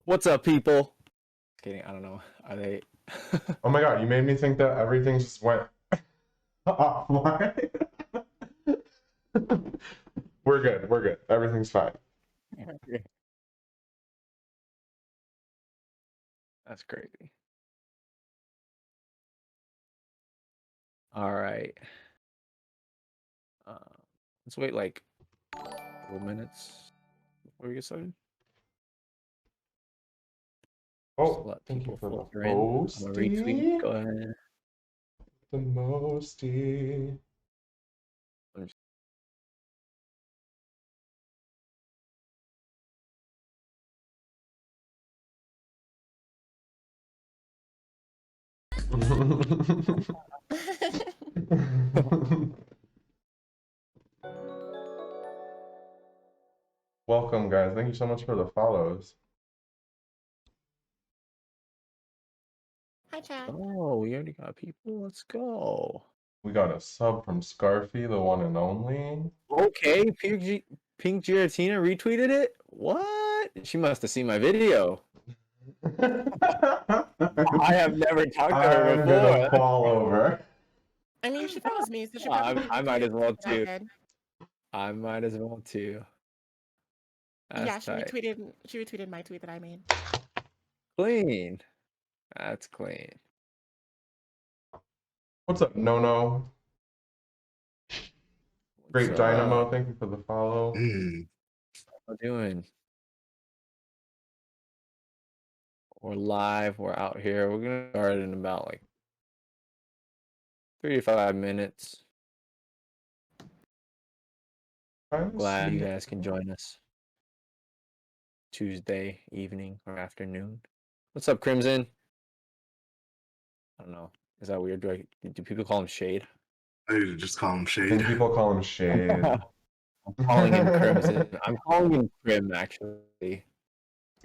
What's up, people? Kidding, I don't know. Are they? Oh my god, you made me think that everything just went offline. We're good. Everything's fine. That's crazy. All right. Let's wait like a couple minutes before we get started. Just Oh, let thank you people for the filter in. I'm gonna retweet. Go posty. ahead. The mosty. Welcome, guys. Thank you so much for the follows. Hi, Chad. Oh, we already got people. Let's go. We got a sub from Scarfy, the one and only. Okay, Pink Giratina retweeted it. What? She must have seen my video. I have never talked to her I'm before. gonna fall over. I mean, she follows me, so she probably. I might as well retweeted too. what I did. I might as well too. That's Yeah, she tight. retweeted. She retweeted my tweet that I made. Clean. That's clean. What's up, No? Great What's Dynamo, up? thank you for the follow. How you doing? We're live. We're out here. We're gonna start in about like 3 to 5 minutes. Glad you guys can join us Tuesday evening or afternoon. What's up, Crimson? I don't know. Is that weird? Do people call him Shade? I usually just call him I Shade. think people call him Shade. I'm calling him Crimson. I'm calling him Crim, actually.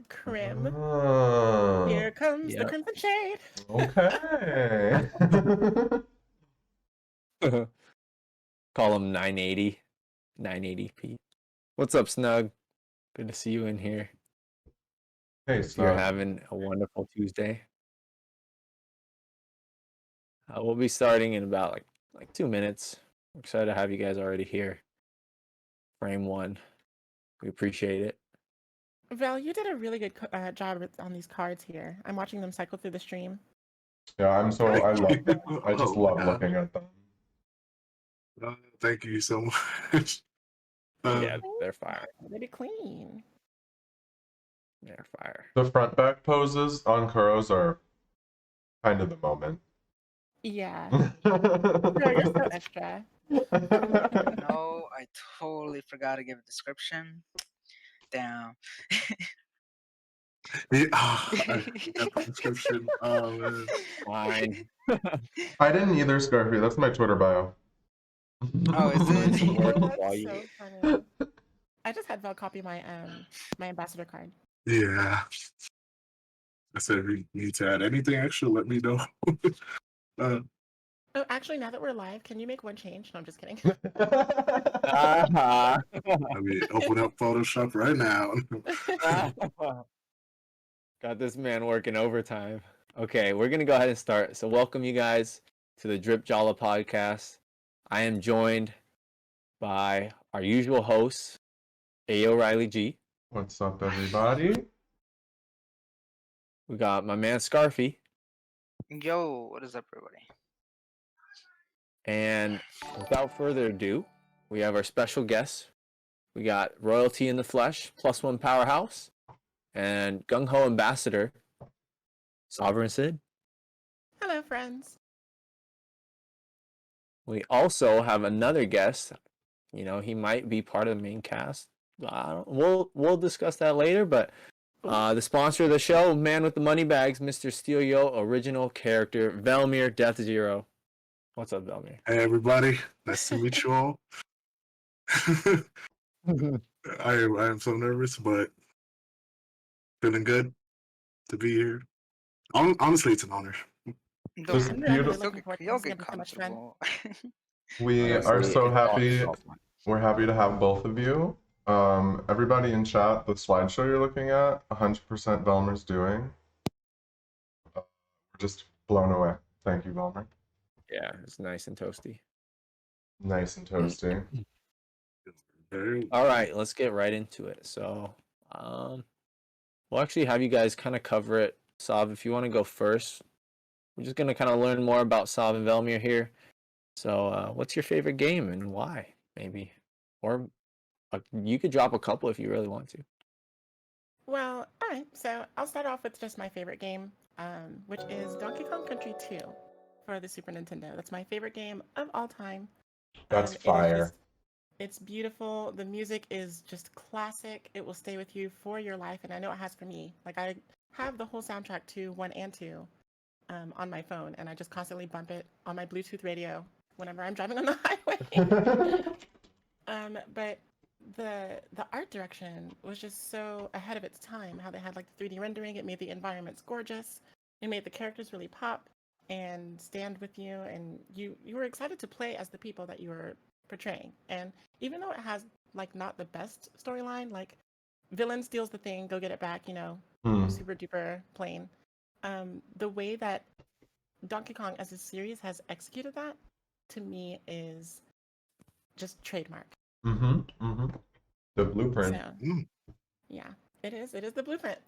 Crim. Oh, Here comes the Yep. crimson shade. okay. Call him 980. 980p. What's up, Snug? Good to see you in here. Hey, You're Snug. having a wonderful Tuesday. We'll be starting in about like 2 minutes. We're excited to have you guys already here. Frame one. We appreciate it. Val, you did a really good job on these cards here. I'm watching them cycle through the stream. Yeah, I love them. I just love God. looking at them. Thank you so much. Yeah, they're fire. They did clean. They're fire. The front back poses on Kuros are kind of the moment. Yeah. Girl, you're so extra. No, I totally forgot to give a description. Damn. Yeah, I got the description. Oh, man. Fine. I didn't either, Scarfy. That's my Twitter bio. Oh, is it? Work That's while you- so funny. I just had Val copy my my ambassador card. Yeah. I said, if you need to add anything extra, let me know. Oh, actually, now that we're live, can you make one change? No, I'm just kidding. Ah. I mean, open up Photoshop right now. Got this man working overtime. Okay, we're gonna go ahead and start. So welcome you guys to the Drip Jala podcast. I am joined by our usual hosts, A.O. Riley G. What's up, everybody? We got my man Scarfy. Yo, what is up, everybody? And without further ado, we have our special guests. We got Royalty in the Flesh, +1 Powerhouse, and Gung Ho Ambassador, SovereignSyd. Hello, friends. We also have another guest. You know, he might be part of the main cast. We'll discuss that later, but the sponsor of the show, man with the money bags, Mr. Steelio, original character, VelmirDeathzero. What's up, Velmir? Hey, everybody. Nice to meet you all. I am so nervous, but feeling good to be here. Honestly, it's an honor. Just I'm really beautiful. looking forward to You'll this. It's get gonna be so much fun. comfortable. We Honestly, are so it's all- happy. it's all fun. We're happy to have both of you. Everybody in chat, the slideshow you're looking at, 100% Velmer's doing. We're just blown away. Thank you, Velmer. Yeah, it's nice and toasty. Nice and toasty. Very All right, let's get right into it. So, we'll actually have you guys kind of cover it. Sav, if you want to go first, we're just gonna kind of learn more about Sav and Velmir here. So, what's your favorite game and why? Maybe, or you could drop a couple if you really want to. Well, all right. So I'll start off with just my favorite game, which is Donkey Kong Country 2 for the Super Nintendo. That's my favorite game of all time. That's It is fire. it's beautiful. The music is just classic. It will stay with you for your life, and I know it has for me. Like I have the whole soundtrack to 1 and 2 on my phone, and I just constantly bump it on my Bluetooth radio whenever I'm driving on the highway. But the art direction was just so ahead of its time. How they had like the 3D rendering, it made the environments gorgeous. It made the characters really pop and stand with you, and you were excited to play as the people that you were portraying. And even though it has like not the best storyline, like villain steals the thing, go get it back, super duper plain. The way that Donkey Kong as a series has executed that, to me, is just trademark. The blueprint. So, yeah, it is. It is the blueprint.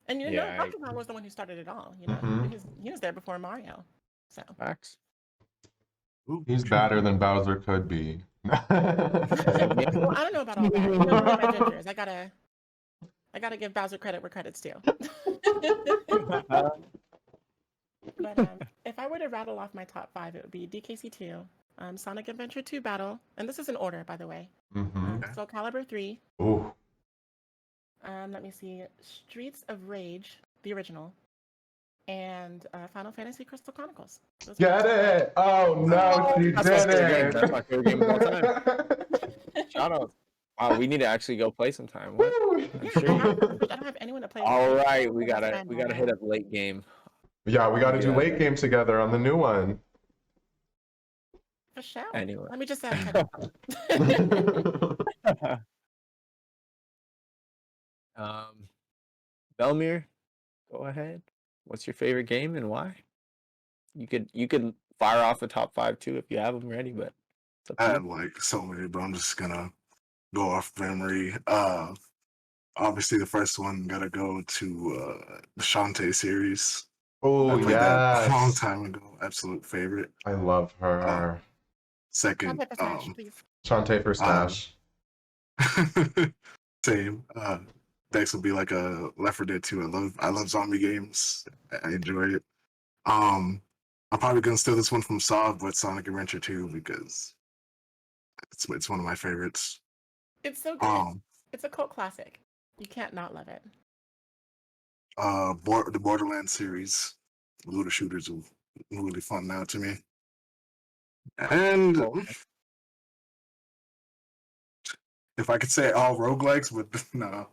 And Yeah, Donkey Kong was the one who started it all. He was there before Mario. So Facts. He's badder than Bowser could be. well, I don't know about all that. You know me and my gingers. I gotta give Bowser credit where credit's due. But if I were to rattle off my top 5, it would be DKC2, Sonic Adventure 2 Battle, and this is in order, by the way. Soul Calibur 3. Ooh. Let me see. Streets of Rage, the original, and Final Fantasy Crystal Chronicles. Get it! Oh no, she That's my favorite game. didn't! That's my favorite game of all time. Shout out. Wow, we need to actually go play sometime. What? Yeah, Sure. I don't have anyone to play with. All right, we That's gotta fine. hit up late game. Yeah, we gotta do Yeah. late game together on the new one. For sure. Anyway. Let me just say. Belmir, go ahead. What's your favorite game and why? You could fire off the top 5 too if you have them ready, but it's up I to have you. like so many, but I'm just gonna go off memory. Obviously the first one gotta go to the Shantae series. Oh I played that a long yes, time ago. Absolute favorite. I love her. Second, Contact us, please. Shantae for Smash. same. Next will be like a Left 4 Dead 2. I love zombie games. I enjoy it. I'm probably gonna steal this one from Saw, but Sonic Adventure 2 because it's one of my favorites. It's so good. It's a cult classic. You can't not love it. The Borderlands series, looter shooters are really fun now to me. And if I could say all roguelikes, but no,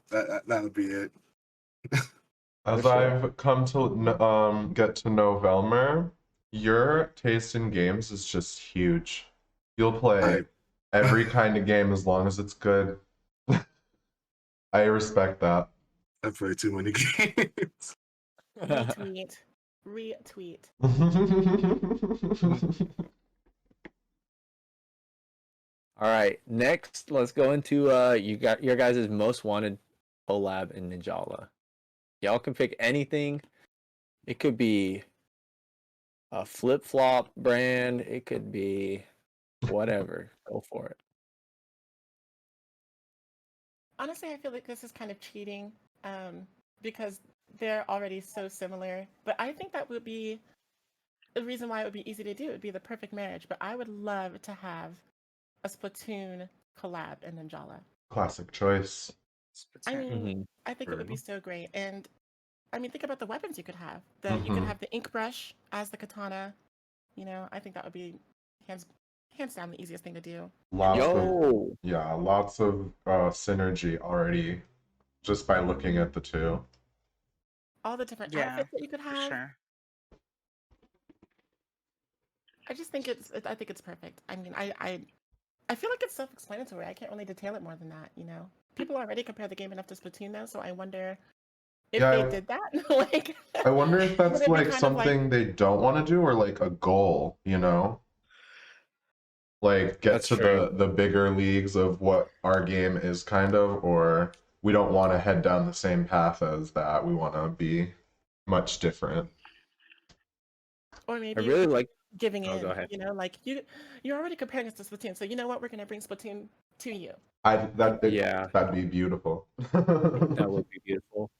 that'll be it. As For sure. I've come to get to know Velmer, your taste in games is just huge. You'll play every kind of game as long as it's good. I respect that. I play too many games. Retweet. All right, next let's go into you got your guys' most wanted collab in Ninjala. Y'all can pick anything. It could be a flip-flop brand, it could be whatever. Go for it. Honestly, I feel like this is kind of cheating because they're already so similar. But I think that would be the reason why it would be easy to do. It would be the perfect marriage. But I would love to have a Splatoon collab in Ninjala. Classic choice. I mean, Mhm. I think it would be so great. And I mean, think about the weapons you could have. You could Mhm. have the ink brush as the katana. I think that would be hands down the easiest thing to do. Lots of Yo, synergy already just by looking at the two. All the different Yeah, outfits that you could for have. sure. I just think I think it's perfect. I mean, I I feel like it's self-explanatory. I can't really detail it more than that, you know. People already compare the game enough to Splatoon though, so I wonder if Yeah, they did that. Like, I wonder if would that's it be like kind of like, something they don't want to do or like a goal, you know? Like get That's to true. the bigger leagues of what our game is kind of, or we don't want to head down the same path as that. We want to be much different. or I maybe really like. giving Oh, go in, ahead. you know, like you're already comparing us to Splatoon, so you know what? We're gonna bring Splatoon to you. Yeah, That'd be beautiful. that would be beautiful.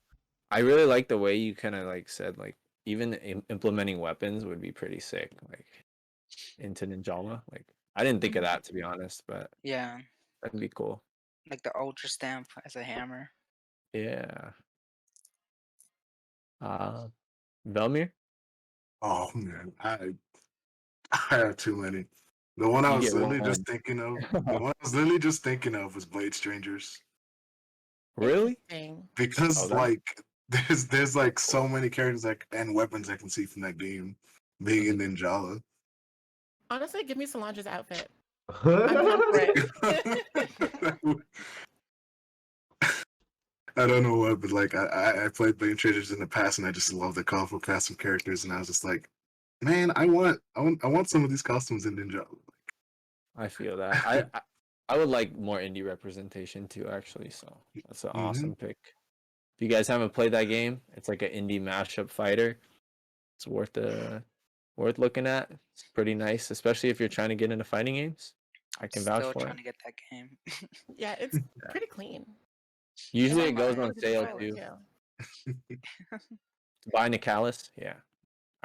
I really like the way you kind of like said like even implementing weapons would be pretty sick like into Ninjala. Like I didn't think of that to be honest, but Yeah, that'd be cool. like the ultra stamp as a hammer. Yeah. Uh, Velmir, Oh man, I have too many. The one I you was get literally one. just thinking of, the one I was literally just thinking of was Blade Strangers. Really? Interesting. Oh, Because that. like there's like so many characters like and weapons I can see from that game being in Ninjala. Honestly, give me Solange's outfit. I'm down for it. I don't know what, but like I played Blade Traders in the past, and I just love the colorful cast of characters, and I was just like, man, I want some of these costumes in Ninja. I feel that. I would like more indie representation too, actually. So that's an awesome pick. If you guys haven't played that game, it's like an indie mashup fighter. It's worth looking at. It's pretty nice, especially if you're trying to get into fighting games. I can vouch Still for trying it. to get that game. Yeah, it's pretty clean. Usually on it goes my on Really good sale tutorial, too. too. To buy Nicalis, yeah.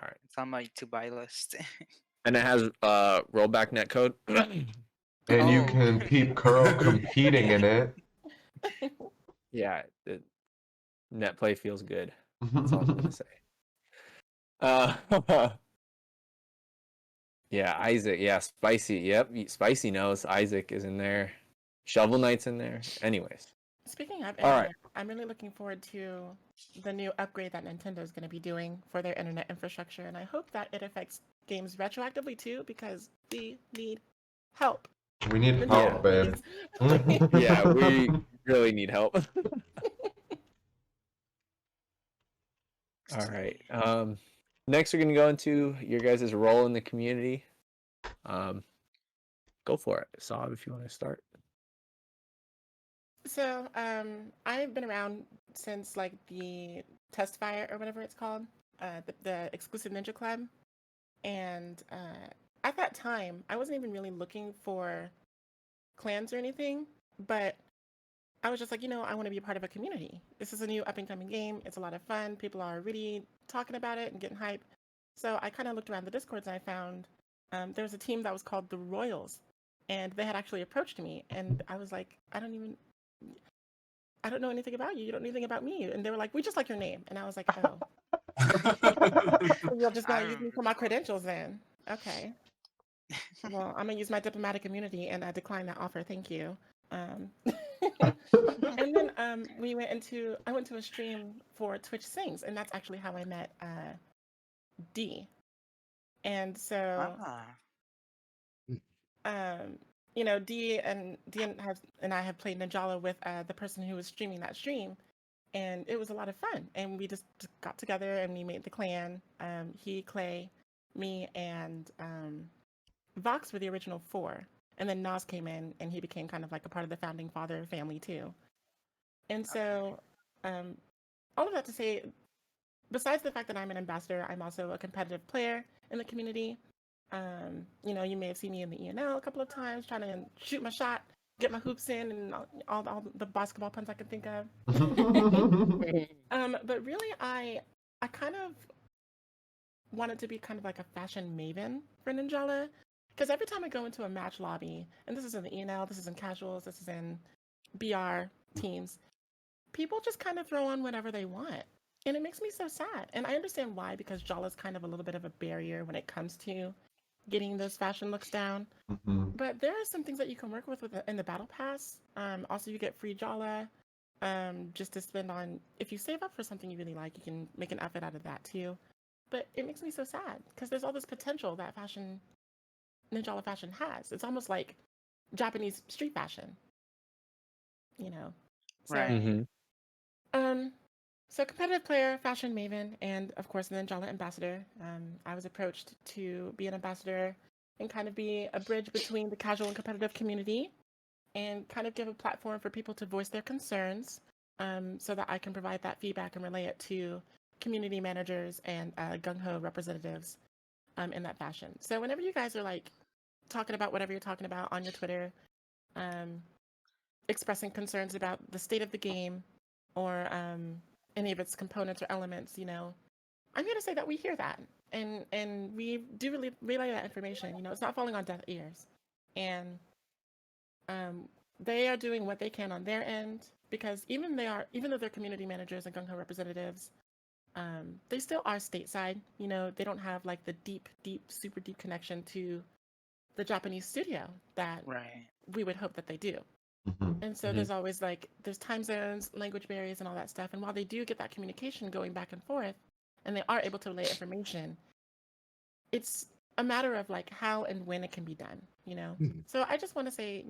All right. It's on my to buy list. And it has rollback netcode. And you Oh. can peep Kuro competing in it. Yeah, the net play feels good. That's all I'm gonna say. Yeah, Isaac. Yeah, Spicy. Yep, Spicy knows Isaac is in there. Shovel Knight's in there. Anyways, Speaking of all right. internet, I'm really looking forward to the new upgrade that Nintendo is going to be doing for their internet infrastructure, and I hope that it affects games retroactively too, because we need help. We need Nintendo, help, babe. please. Yeah, we really need help. All right. Next we're gonna go into your guys' role in the community. Go for it, Saab, if you want to start. So, I've been around since like the Test Fire or whatever it's called, the exclusive Ninja Club, and at that time, I wasn't even really looking for clans or anything, but I was just like, you know, I want to be a part of a community. This is a new up and coming game. It's a lot of fun. People are really talking about it and getting hype. So I kind of looked around the Discords and I found there was a team that was called the Royals, and they had actually approached me, and I was like, I don't know anything about you. You don't know anything about me. And they were like, we just like your name. And I was like, oh, you're just I gonna use me remember for my the credentials then. Okay. Well, I'm gonna use my diplomatic immunity and decline that offer. Thank you. Um, and then I went to a stream for Twitch Sings, and that's actually how I met D. And so Ah, you know, D and I have played Ninjala with the person who was streaming that stream, and it was a lot of fun. And we just got together and we made the clan. He, Clay, me, and Vox were the original four, and then Nas came in and he became kind of like a part of the founding father family too. And so, all of that to say, besides the fact that I'm an ambassador, I'm also a competitive player in the community. You know, you may have seen me in the ENL a couple of times trying to shoot my shot, get my hoops in, and all the basketball puns I can think of. But really, I kind of wanted to be kind of like a fashion maven for Ninjala, because every time I go into a match lobby, and this is in the ENL, this is in casuals, this is in BR teams, people just kind of throw on whatever they want. And it makes me so sad. And I understand why, because Jala's kind of a little bit of a barrier when it comes to getting those fashion looks down. But there are some things that you can work with in the battle pass. Also, you get free Jala just to spend on. If you save up for something you really like, you can make an outfit out of that too. But it makes me so sad because there's all this potential that Ninjala fashion has. It's almost like Japanese street fashion. You know, so Right. Mm-hmm. so competitive player, fashion maven, and of course the Ninjala ambassador. I was approached to be an ambassador and kind of be a bridge between the casual and competitive community, and kind of give a platform for people to voice their concerns, so that I can provide that feedback and relay it to community managers and gung-ho representatives in that fashion. So whenever you guys are like talking about whatever you're talking about on your Twitter, expressing concerns about the state of the game or any of its components or elements, I'm here to say that we hear that, and we do really relay that information. It's not falling on deaf ears, and they are doing what they can on their end, because even though they're community managers and gung-ho representatives, they still are stateside. They don't have like the deep, super deep connection to the Japanese studio that Right. we would hope that they do. Mhm. And so there's always there's time zones, language barriers, and all that stuff. And while they do get that communication going back and forth, and they are able to relay information, it's a matter of like how and when it can be done. So I just want to say,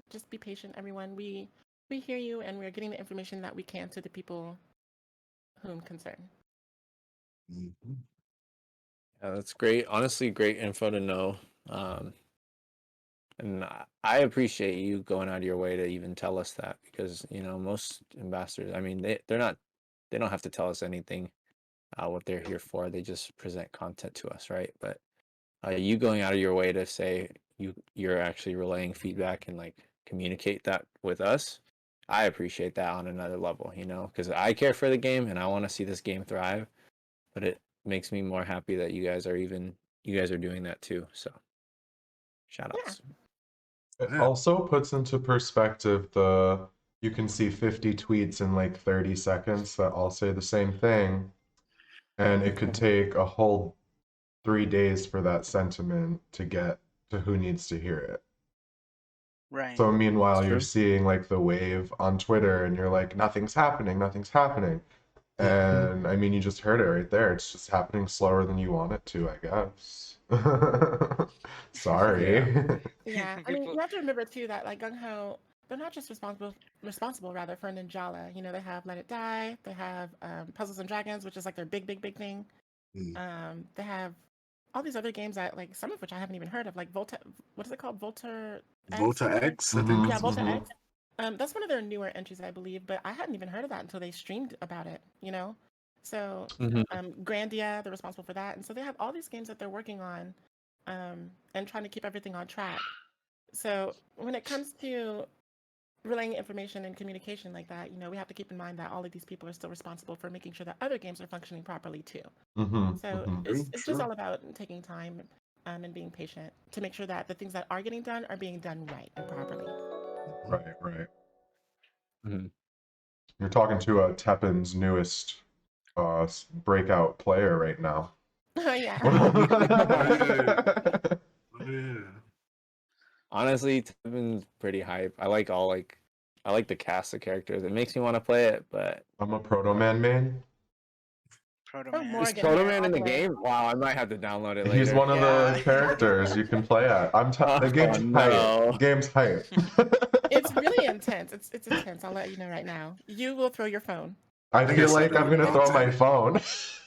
just be patient, everyone. We hear you, and we're getting the information that we can to the people whom concern. Mhm. Yeah, that's great. Honestly, great info to know. And I appreciate you going out of your way to even tell us that, because most ambassadors, I mean, they don't have to tell us anything, what they're here for. They just present content to us, right? But you going out of your way to say you're actually relaying feedback and like communicate that with us, I appreciate that on another level, because I care for the game and I want to see this game thrive. But it makes me more happy that you guys are doing that too. So shout outs. It Yeah. also puts into perspective you can see 50 tweets in like 30 seconds that all say the same thing, and it could take a whole 3 days for that sentiment to get to who needs to hear it. Right. So meanwhile, That's you're true. seeing like the wave on Twitter, and you're like, nothing's happening, nothing's happening. And I mean, you just heard it right there. It's just happening slower than you want it to, I guess. Sorry. Yeah, I mean, you have to remember too that like gung-ho, they're not just responsible rather for Ninjala. They have Let It Die, they have Puzzles and Dragons, which is like their big thing. Mm. They have all these other games that like some of which I haven't even heard of, like Volta. What is it called? Volta X. Volta Something? X, I think. Yeah, Volta Mhm. X. That's one of their newer entries, I believe, but I hadn't even heard of that until they streamed about it. So Grandia, they're responsible for that, and so they have all these games that they're working on, and trying to keep everything on track. So when it comes to relaying information and communication like that, we have to keep in mind that all of these people are still responsible for making sure that other games are functioning properly too. Mhm. So Mhm. it's just all about taking time, and being patient to make sure that the things that are getting done are being done right and properly. Right, right. Mhm. You're talking to Teppen's newest breakout player right now. Oh yeah. Oh, yeah. Honestly, Tevin's pretty hype. I like the cast of characters. It makes me want to play it, but I'm a Proto Man main. Proto Oh, Man. is Morgan Proto here, Man all in the the way. game? Wow, I might have to download it He's later. one of the Yeah. characters you can play at. The Oh game's hype. no. The game's hype. It's really intense. It's intense. I'll let you know right now. You will throw your phone. I I feel guess like I'm gonna throw my phone. So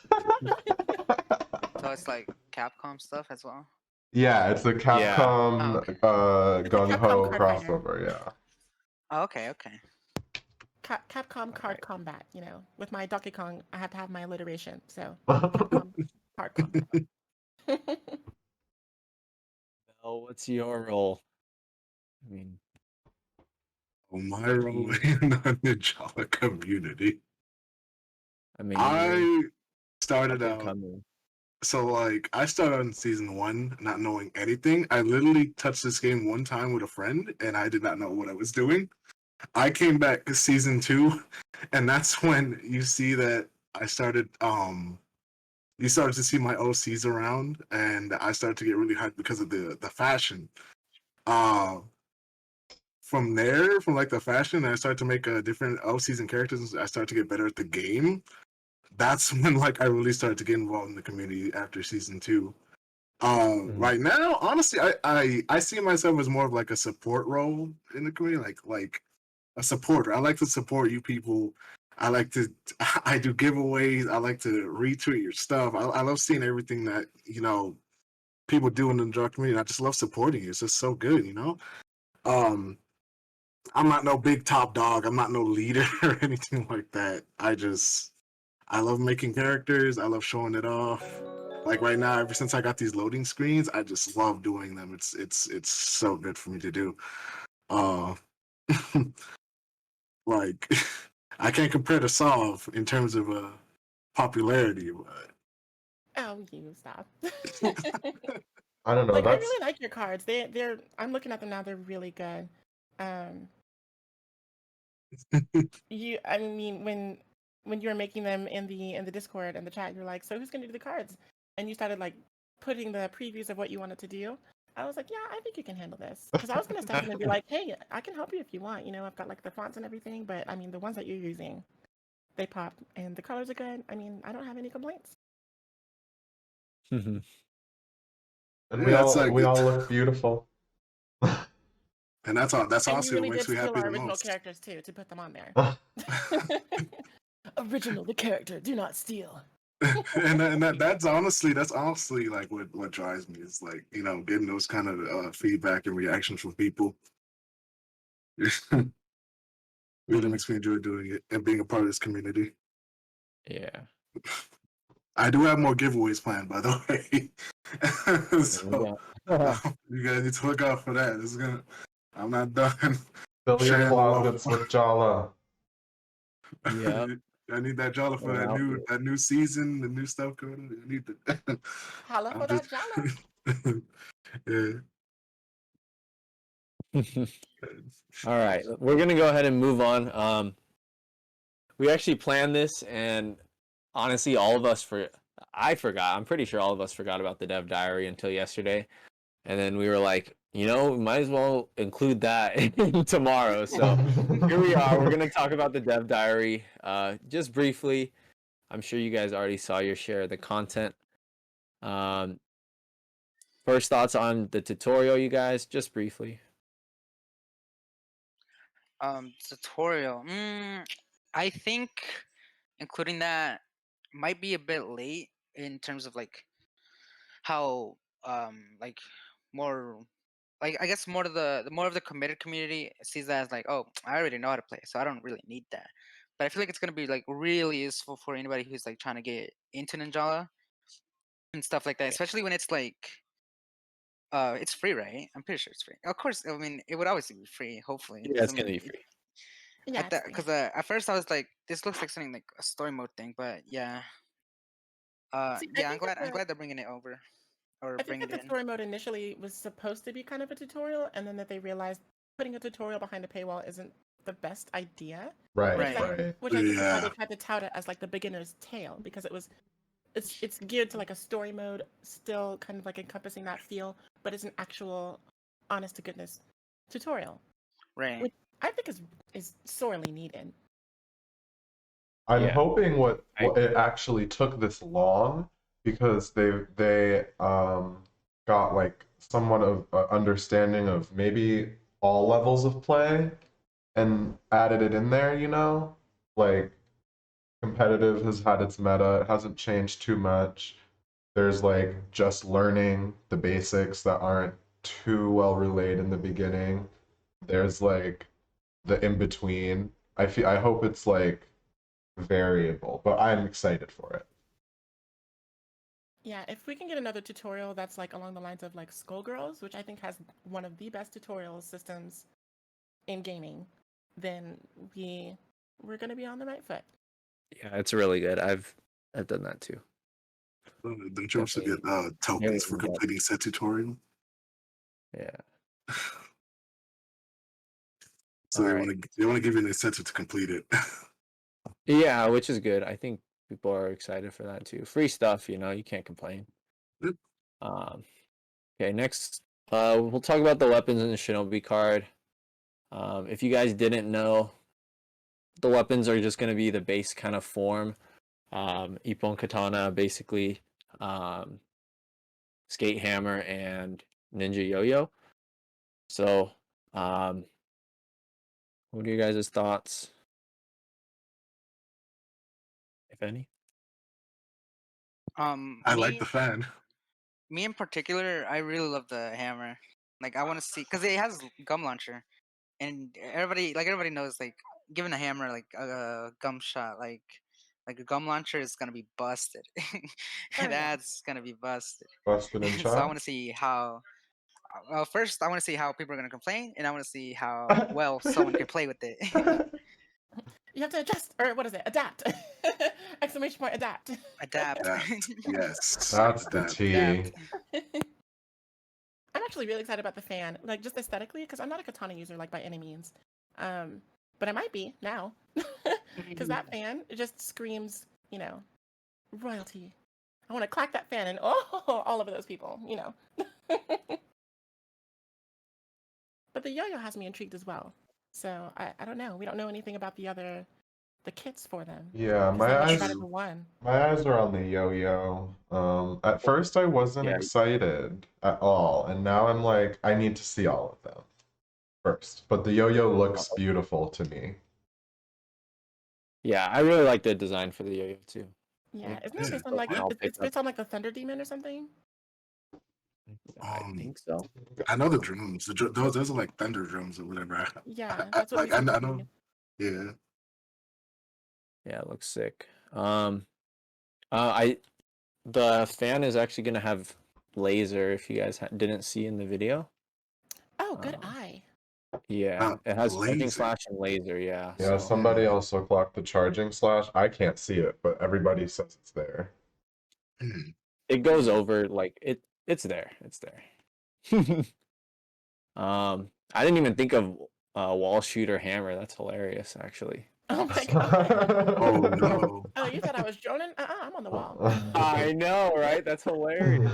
it's like Capcom stuff as well. Yeah, it's a Yeah. Capcom Oh, okay. It's a gung Capcom ho card fighter. crossover. Yeah. Oh, okay. Okay. Capcom card Alright. combat. With my Donkey Kong, I have to have my alliteration. So Capcom card combat. Mel, what's your role? I mean, My role in the Ninjala community. you're I started up and out. coming. So like I started on season 1 not knowing anything. I literally touched this game one time with a friend and I did not know what I was doing. I came back to season 2 and that's when you see that I started you started to see my OCs around and I started to get really hyped because of the fashion. Uh from there, from like the fashion, I started to make different OCs and characters. I started to get better at the game. That's when like I really started to get involved in the community after season 2. Right now, honestly, I see myself as more of like a support role in the community, like a supporter. I like to support you people. I like to I do giveaways. I like to retweet your stuff. I love seeing everything that people do in the drug community. I just love supporting you. It's just so good, Um, I'm not no big top dog. I'm not no leader or anything like that. I love making characters. I love showing it off. Like right now, ever since I got these loading screens, I just love doing them. It's so good for me to do. Uh, like I can't compare to Solve in terms of popularity, but Oh, you stop. I don't know. Like I That's really like your cards. They're I'm looking at them now. They're really good. Um, I mean when you were making them in the Discord and the chat, you're like, so who's gonna do the cards? And you started like putting the previews of what you wanted to do. I was like, yeah, I think you can handle this. Because I was gonna step in and be like, hey, I can help you if you want. I've got like the fonts and everything, but I mean the ones that you're using, they pop and the colors are good. I mean, I don't have any complaints. and yeah, that's like we all look beautiful. and that's all. That's And you honestly what really makes did me steal happy our the original most. characters too to put them on there. Original, the character, do not steal. That's honestly like what drives me is like getting those kind of feedback and reactions from people. Really makes me enjoy doing it and being a part of this community. Yeah. I do have more giveaways planned, by the way. So Yeah. you guys need to look out for that. I'm not done. Fill your sharing the love. closets with Jala. Yeah. I need that Jala for Yeah, that new season, the new stuff coming. I need that. Holla for I'm that just Jala. yeah. All right, we're gonna go ahead and move on. We actually planned this, and honestly, I forgot. I'm pretty sure all of us forgot about the dev diary until yesterday, and then we were like, we might as well include that in tomorrow. So here we are. We're gonna talk about the dev diary, just briefly. I'm sure you guys already saw your share of the content. First thoughts on the tutorial, you guys, just briefly. Tutorial. I think including that might be a bit late in terms of like how like more like I guess more of the committed community sees that as like, oh, I already know how to play, so I don't really need that. But I feel like it's gonna be like really useful for anybody who's like trying to get into Ninjala and stuff like that, especially when it's like it's free, right? I'm pretty sure it's free. Of course, I mean it would always be free, hopefully, Yeah, because it's I gonna mean be free. Yeah, it's free. because at first I was like, this looks like something like a story mode thing, but yeah, See, I yeah, think that I'm glad they're bringing it over or I think bringing that it the in. story mode initially was supposed to be kind of a tutorial, and then that they realized putting a tutorial behind a paywall isn't the best idea. Right, Right. right. Which I think is why Yeah. they tried to tout it as like the beginner's tale, because it's geared to like a story mode, still kind of like encompassing that feel, but it's an actual, honest to goodness tutorial, Right. which I think is sorely needed. I'm Yeah. hoping what I- it actually took this long because they got like somewhat of understanding of maybe all levels of play and added it in there, Like competitive has had its meta, it hasn't changed too much. There's like just learning the basics that aren't too well relayed in the beginning. There's like the in between. I hope it's like variable, but I'm excited for it. Yeah, if we can get another tutorial that's like along the lines of like Skullgirls, which I think has one of the best tutorial systems in gaming, then we're gonna be on the right foot. Yeah, it's really good. I've done that too. Don't you also get tokens for completing said tutorial? Yeah. So All they right. want to give you an incentive to complete it. Yeah, which is good. I think people are excited for that too. Free stuff, you can't complain. Yep. Okay, next, we'll talk about the weapons in the Shinobi card. If you guys didn't know, the weapons are just going to be the base kind of form. IPPON katana, basically, skate hammer, and ninja yo-yo. So, what are you guys' thoughts, if any? I like the fan. Me in particular, I really love the hammer. Like I want to see because it has gum launcher, and everybody knows like giving a hammer like a gum shot like a gum launcher is gonna be busted. Oh, yeah. That's gonna be busted. Busted in So I want to shots. see how. Well, first I want to see how people are gonna complain, and I want to see how well someone can play with it. You have to adjust, or what is it? Adapt! Exclamation point! Adapt! Adapt. Adapt. Yes. That's the Adapt. T. Adapt. I'm actually really excited about the fan, like just aesthetically, because I'm not a katana user, like by any means. But I might be now, because that fan it just screams, royalty. I want to clack that fan and all over those people, But the yo-yo has me intrigued as well. So I don't know. We don't know anything about the kits for them. Yeah, 'Cause my they only eyes provided the one. my eyes are on the yo-yo. At first I wasn't Yeah. excited at all, and now I'm like, I need to see all of them first. But the yo-yo looks beautiful to me. Yeah, I really like the design for the yo-yo too. Yeah, isn't Yeah, it based on like I'll it's pick based on like the Thunder Demon or something? I think so. I know the drums. Those are like thunder drums or whatever. Yeah, that's what Like makes me I know. confused. Yeah. Yeah, it looks sick. The fan is actually gonna have laser. If you guys didn't see in the video. Oh, good Um, eye. Yeah, it has charging Laser. slash and laser. Yeah. Yeah, So somebody also clocked the charging slash. I can't see it, but everybody says it's there. Hmm. it goes over like it's there. It's there. I didn't even think of wall shooter hammer. That's hilarious, actually. Oh my god. Oh no. Oh, you thought I was droning? I'm on the wall. I know, right? That's hilarious.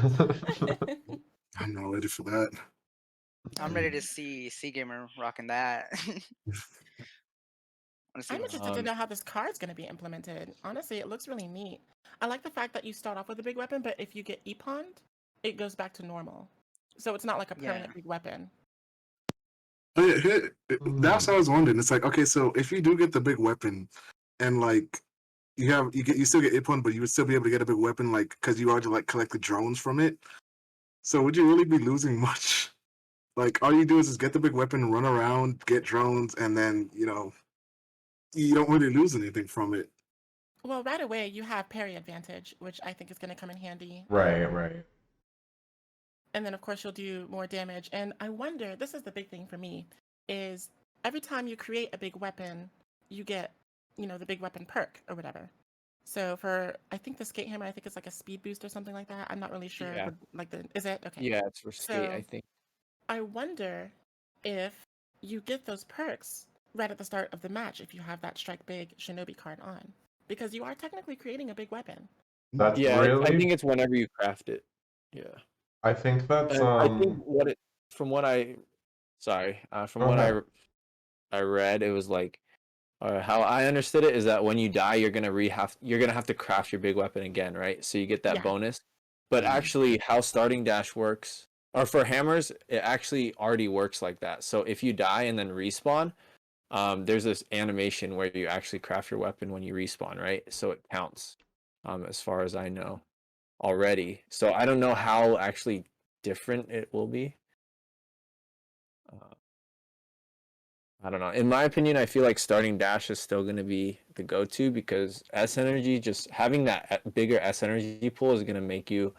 I'm not ready for that. I'm ready to see C Gamer rocking that. Wanna see I'm what- interested to know how this card's going to be implemented. Honestly, it looks really neat. I like the fact that you start off with a big weapon, but if you get EPON'd, it goes back to normal. So it's not like a permanent Yeah. big weapon. Oh, yeah, that's what I was wondering. It's like, okay, so if you do get the big weapon, and like you still get IPPON, but you would still be able to get a big weapon, like because you already like collect the drones from it. So would you really be losing much? Like all you do is just get the big weapon, run around, get drones, and then you don't really lose anything from it. Well, right away, you have parry advantage, which I think is going to come in handy. Right. And then, of course, you'll do more damage. And I wonder, this is the big thing for me, is every time you create a big weapon, you get, the big weapon perk or whatever. So I think the skate hammer, I think it's like a speed boost or something like that. I'm not really sure. Yeah. Is it? Okay. Yeah, it's for skate, I So- think. I wonder if you get those perks right at the start of the match if you have that Strike Big Shinobi card on. Because you are technically creating a big weapon. That's Yeah, really. I think it's whenever you craft it. Yeah. I think that's And I think from what I read, it was like, how I understood it is that when you die, you're gonna have to craft your big weapon again, right? So you get that Yeah. bonus. But actually, how starting dash works, or for hammers, it actually already works like that. So if you die and then respawn, there's this animation where you actually craft your weapon when you respawn, right? So it counts, as far as I know already. So I don't know how actually different it will be. I don't know. In my opinion, I feel like starting dash is still going to be the go-to because S energy, just having that bigger S energy pool is going to make you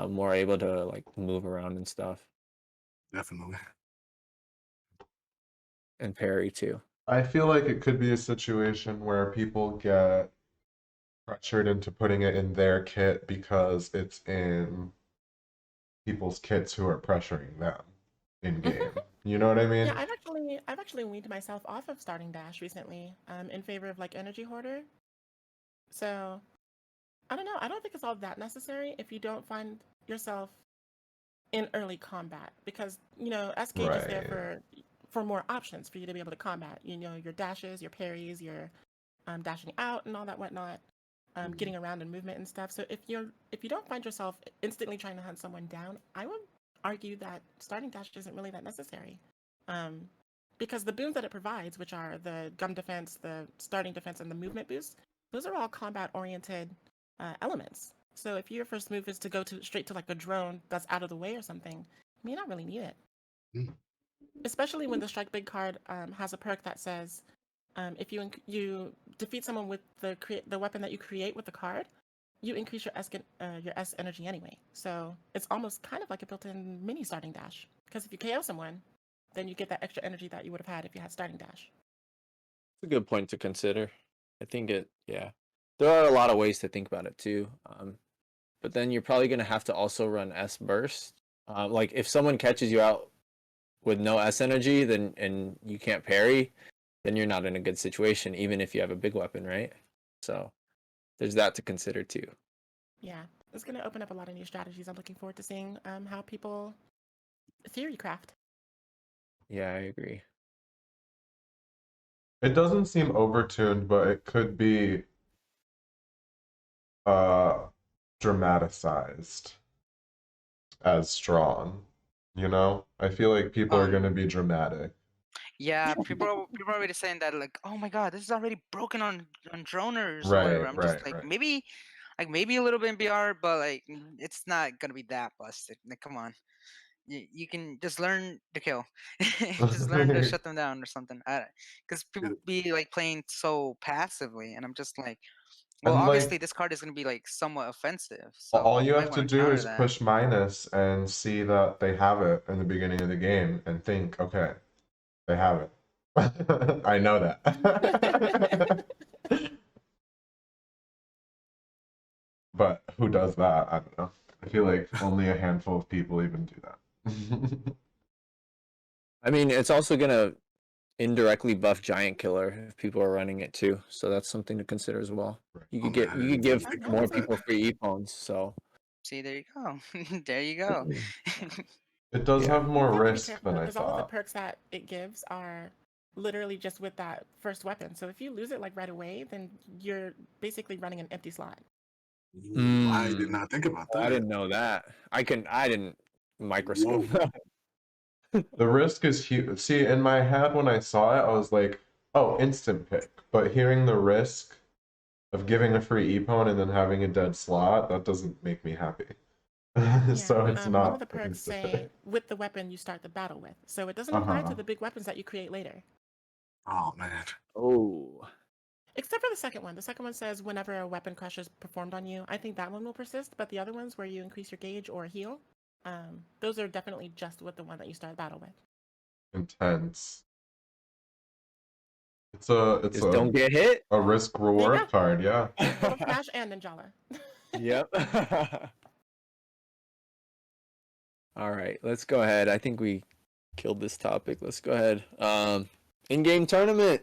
more able to like move around and stuff, Definitely. and parry too. I feel like it could be a situation where people get pressured into putting it in their kit because it's in people's kits who are pressuring them in game. You know what I mean? Yeah, I've actually weaned myself off of starting dash recently, in favor of like energy hoarder. So I don't know. I don't think it's all that necessary if you don't find yourself in early combat because SK is there for more options for you to be able to combat. Your dashes, your parries, your dashing out, and all that whatnot. getting around and movement and stuff. So if you don't find yourself instantly trying to hunt someone down, I would argue that starting dash isn't really that necessary, because the boons that it provides, which are the gum defense, the starting defense, and the movement boost, those are all combat oriented elements. So if your first move is to go straight to like a drone that's out of the way or something, you may not really need it. Mm. Especially when the Strike Big card has a perk that says if you defeat someone with the weapon that you create with the card, you increase your S energy anyway. So it's almost kind of like a built-in mini starting dash. Because if you KO someone, then you get that extra energy that you would have had if you had starting dash. It's a good point to consider. I think yeah. There are a lot of ways to think about it too. But then you're probably going to have to also run S burst. Like if someone catches you out with no S energy, then and you can't parry, then you're not in a good situation, even if you have a big weapon, right? So there's that to consider too. Yeah, it's going to open up a lot of new strategies. I'm looking forward to seeing how people theory craft. Yeah, I agree. It doesn't seem overtuned, but it could be dramatized as strong. You know? I feel like people are gonna be dramatic. Yeah, people are already saying that like, oh my god, this is already broken on droners or whatever. Right, I'm just right, like right. maybe a little bit in BR, but like it's not gonna be that busted. Like, come on. You can just learn to kill. Just learn to shut them down or something. Because people be like playing so passively, and I'm just like, well, And obviously like this card is gonna be like somewhat offensive, so all you might have to want to do counter is that. push minus and see that they have it in the beginning of the game and think, okay, they have it. I know that. But who does that? I don't know. I feel like only a handful of people even do that. I mean, it's also gonna indirectly buff Giant Killer if people are running it too. So that's something to consider as well. You could man, I you didn't could even give think more about that. people free EPONs. So See, there you go. There you go. It does Yeah. have more You have to be risk careful than I because all of the thought. perks that it gives are literally just with that first weapon. So if you lose it like right away, then you're basically running an empty slot. Ooh, I did not think about I that. didn't know that. I didn't microscope Whoa. that. The risk is huge. See, in my head when I saw it, I was like, oh, instant pick. But hearing the risk of giving a free EPON and then having a dead slot, that doesn't make me happy. So it's All of not the an perks instant say pick. with the weapon you start the battle with. So it doesn't apply Uh-huh. to the big weapons that you create later. Oh man. Oh. Except for the second one. The second one says whenever a weapon crush is performed on you. I think that one will persist, but the other ones where you increase your gauge or heal, those are definitely just with the one that you start the battle with. Intense. It's Just don't get hit. a risk There you reward go. card, yeah. Total Smash and Ninjala. Yep. All right, let's go ahead. I think we killed this topic. Let's go ahead. In-game tournament.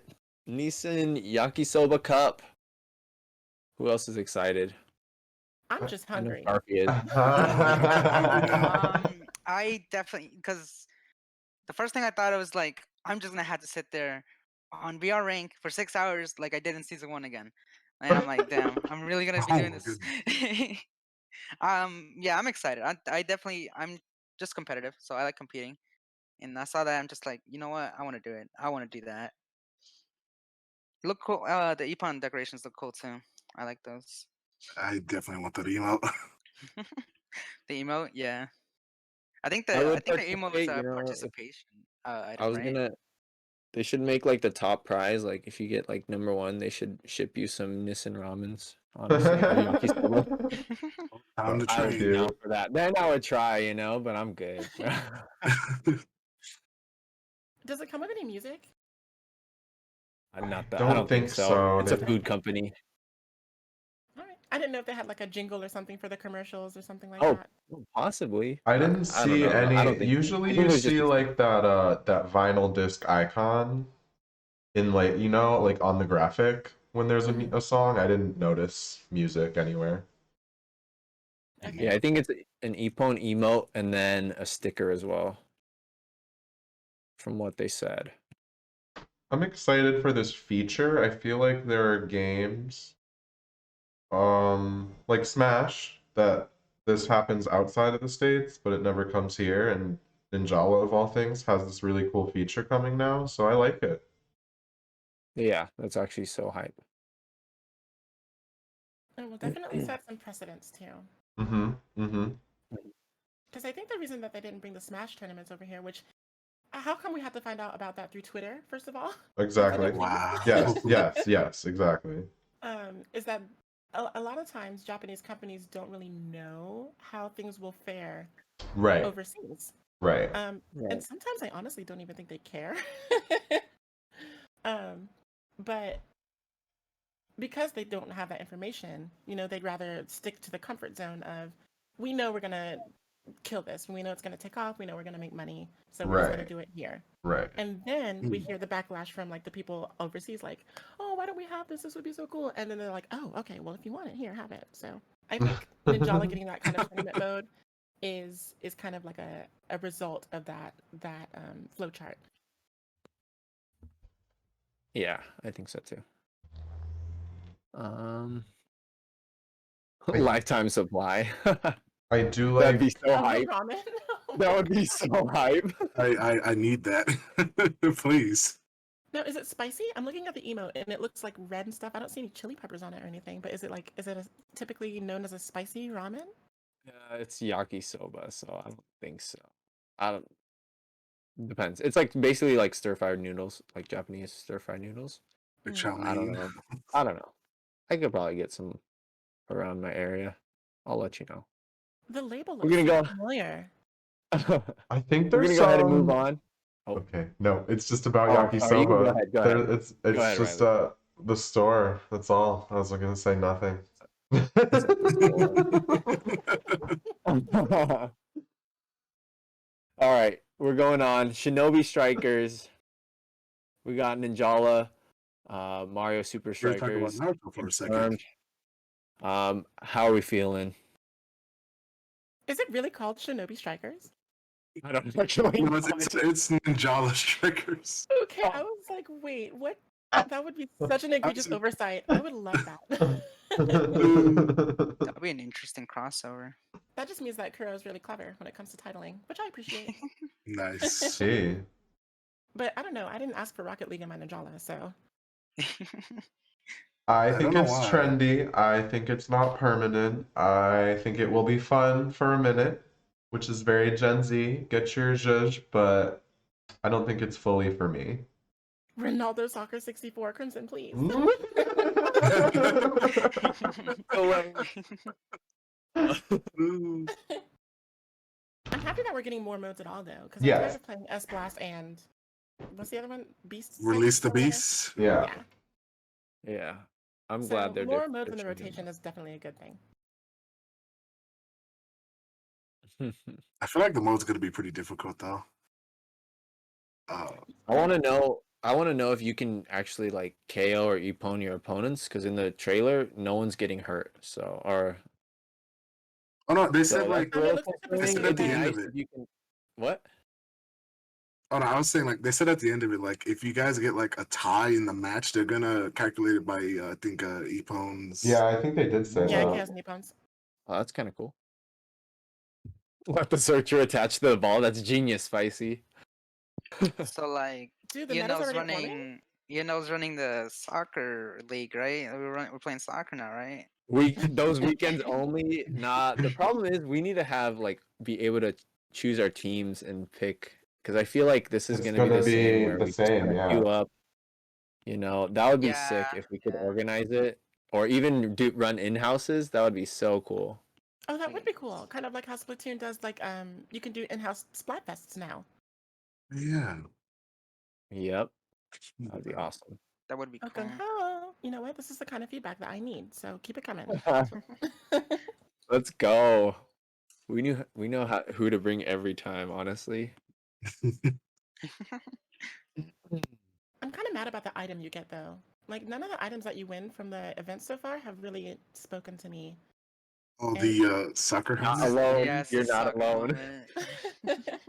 Nissan Yakisoba Cup. Who else is excited? I'm just I know hungry. Sharpie is. I definitely, because the first thing I thought was like, I'm just gonna have to sit there on VR rank for 6 hours like I did in season 1 again, and I'm like, damn, I'm really gonna be Oh doing my this. goodness. Yeah, I'm excited. I'm just competitive, so I like competing, and I saw that I'm just like, you know what, I want to do it. I want to do that. Look cool. The IPPON decorations look cool too. I like those. I definitely want that email. The emote, yeah. I think I the would emote is participate, a you know, if participation I item, was right? they should make like the top prize, like if you get like #1, they should ship you some Nissan ramens, honestly, or yakisoba. Time to I would be train. down Cute. for that. Then I would try, but I'm good. Does it come with any music? I'm not that. I Don't don't think think so. so. It's a They- food company. All right. I didn't know if they had like a jingle or something for the commercials or something like Oh, that. possibly. I didn't I don't see know. I don't any. think so. I Usually think you it was just see like that vinyl disc icon in like, like on the graphic when there's Mhm. a song. I didn't notice music anywhere. Okay. yeah. I think it's an EPON emote and then a sticker as well, from what they said. I'm excited for this feature. I feel like there are games like Smash, that this happens outside of the States, but it never comes here, and Ninjala of all things has this really cool feature coming now, so I like it. Yeah, that's actually so hype. It will definitely set some precedents too. Mm-hmm. Mm-hmm. Because I think the reason that they didn't bring the Smash tournaments over here, which how come we had to find out about that through Twitter, first of all? Exactly. Wow. Yes, exactly. Is that a lot of times Japanese companies don't really know how things will fare Right, overseas. right. And Right. sometimes I honestly don't even think they care. But because they don't have that information, they'd rather stick to the comfort zone of, we know we're gonna kill this, we know it's gonna take off, we know we're gonna make money, so we're just gonna Right. do it here. Right. And then we Hmm. hear the backlash from like the people overseas, like, oh, why don't we have this? This would be so cool. And then they're like, oh, okay, well, if you want it, here, have it. So I think Ninjala getting that kind of tournament mode is kind of like a result of that flow chart. Yeah, I think so too. I- Lifetime supply. I do That'd like be so Of the hype. ramen. Oh That my would be God. so hype. I need that. Please. No, is it spicy? I'm looking at the emote and it looks like red and stuff. I don't see any chili peppers on it or anything. But is it typically known as a spicy ramen? It's yakisoba, so I don't think so. I don't. Depends. It's like basically like stir fried noodles, like Japanese stir fried noodles. Like Mm. chow I don't mein. know. I don't know. I could probably get some around my area. I'll let you know. The label We're looks gonna so go. familiar. I think We're there's gonna go ahead and move some. on. Oh, Okay, no, it's just about oh, sorry. You can go yakisoba. ahead. Go There, ahead. it's Go it's ahead, just Riley. the store. That's all. I was gonna say nothing. It's at the store. All right, we're going on. Shinobi Strikers. We got Ninjala, Mario Super We were talking about Strikers Naruto for a second. confirmed. How are we feeling? Is it really called Shinobi Strikers? I don't actually No, know. it's Ninjala Strikers. Okay, I was like, wait, what? That would be such an egregious Absolutely. oversight. I would love that. That'd be an interesting crossover. That just means that Kuro is really clever when it comes to titling, which I appreciate. Nice. See, But I don't know. I didn't ask for Rocket League in my Ninjala, so I I think don't know it's why. trendy. I think it's not permanent. I think it will be fun for a minute, which is very Gen Z. Get your zhuzh, but I don't think it's fully for me. Ronaldo Soccer 64 Crimson, please. Ooh. I'm happy that we're getting more modes at all, though, because I'm Yes. tired of playing S Blast and what's the other one? Beast. Release the Saga or whatever? beast. Yeah. Yeah. Yeah, I'm So glad they're more modes in the ditching rotation is definitely a good thing. them. I feel like the mode's gonna be pretty difficult though. I want to know. I want to know if you can actually like KO or IPPON your opponents, because in the trailer, no one's getting hurt. So, or Oh no, they so said like I mean, it that's looks like real the they concerning. said percentage at It'd be the end nice of it. if you can. What? Oh no, I was saying like they said at the end of it, like if you guys get like a tie in the match, they're gonna calculate it by I think Epon's. Yeah, I think they did say Yeah, that. Chaos Nippons. Oh, that's kind of cool. Let the searcher attach to the ball. That's genius, Spicy. So like, Dude, the meta's already forming? Yunno's running the soccer league, right? We're playing soccer now, right? Those weekends only. Nah, the problem is we need to have like be able to choose our teams and pick, because I feel like this is It's gonna be the same be where the we just same, kind of yeah. queue up. That would be Yeah, sick if we could yeah. organize it, or even run in houses. That would be so cool. Oh, that would be cool. Kind of like how Splatoon does, like, you can do in-house Splatfests now. Yeah. Yep, that'd be awesome. That would be Oh, cool. gung ho. You know what? This is the kind of feedback that I need, so keep it coming. Let's go. We know who to bring every time. Honestly. I'm kind of mad about the item you get, though. Like, none of the items that you win from the event so far have really spoken to me. Oh, And- the soccer Not helmet. alone. Yes, You're the not soccer alone. helmet.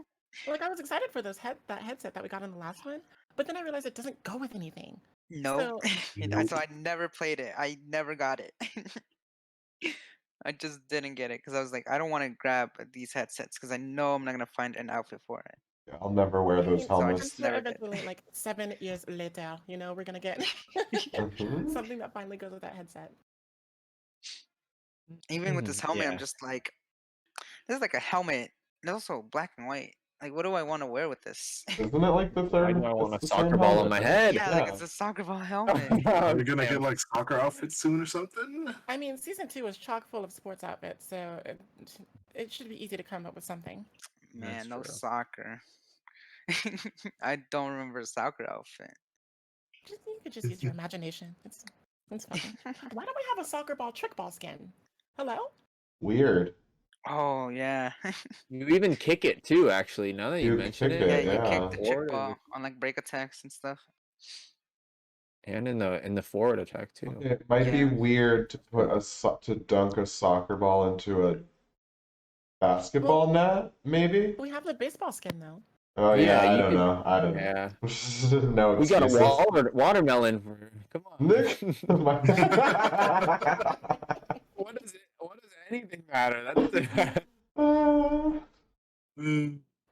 Like, I was excited for that headset that we got in the last one, but then I realized it doesn't go with anything. Nope. So, So I never played it. I never got it. I just didn't get it because I was like, I don't want to grab these headsets because I know I'm not gonna find an outfit for it. Yeah, I'll never wear I those mean, So I I'm helmets. just sure never did. eventually, like 7 years later, we're gonna get Mhm. something that finally goes with that headset. Even with this helmet, I'm Yeah. just like, this is like a helmet. It's also black and white. Like, what do I want to wear with this? Isn't it like the Why third? do I want It's a the same soccer ball on helmet, my right? head? Yeah, like it's a soccer ball helmet. Are we gonna Damn. get like soccer outfits soon or something? I mean, season 2 is chock full of sports outfits, so it should be easy to come up with something. Man, That's no true. soccer. I don't remember a soccer outfit. You could just use your imagination. It's fine. Why don't we have a soccer ball trick ball skin? Hello? Weird. Oh yeah. You even kick it too, actually. Now that you You mention kick it, Yeah, it, you kick yeah. the Forward chick and ball on like break attacks and stuff. and in the forward attack too. It might be Yeah. weird to put to dunk a soccer ball into a basketball net, maybe? We have the baseball skin though. Oh Yeah, yeah, I you don't could- know. I don't know. Yeah, No we got a excuses. watermelon. Come on. Nick. What does it? What does anything matter? That doesn't matter.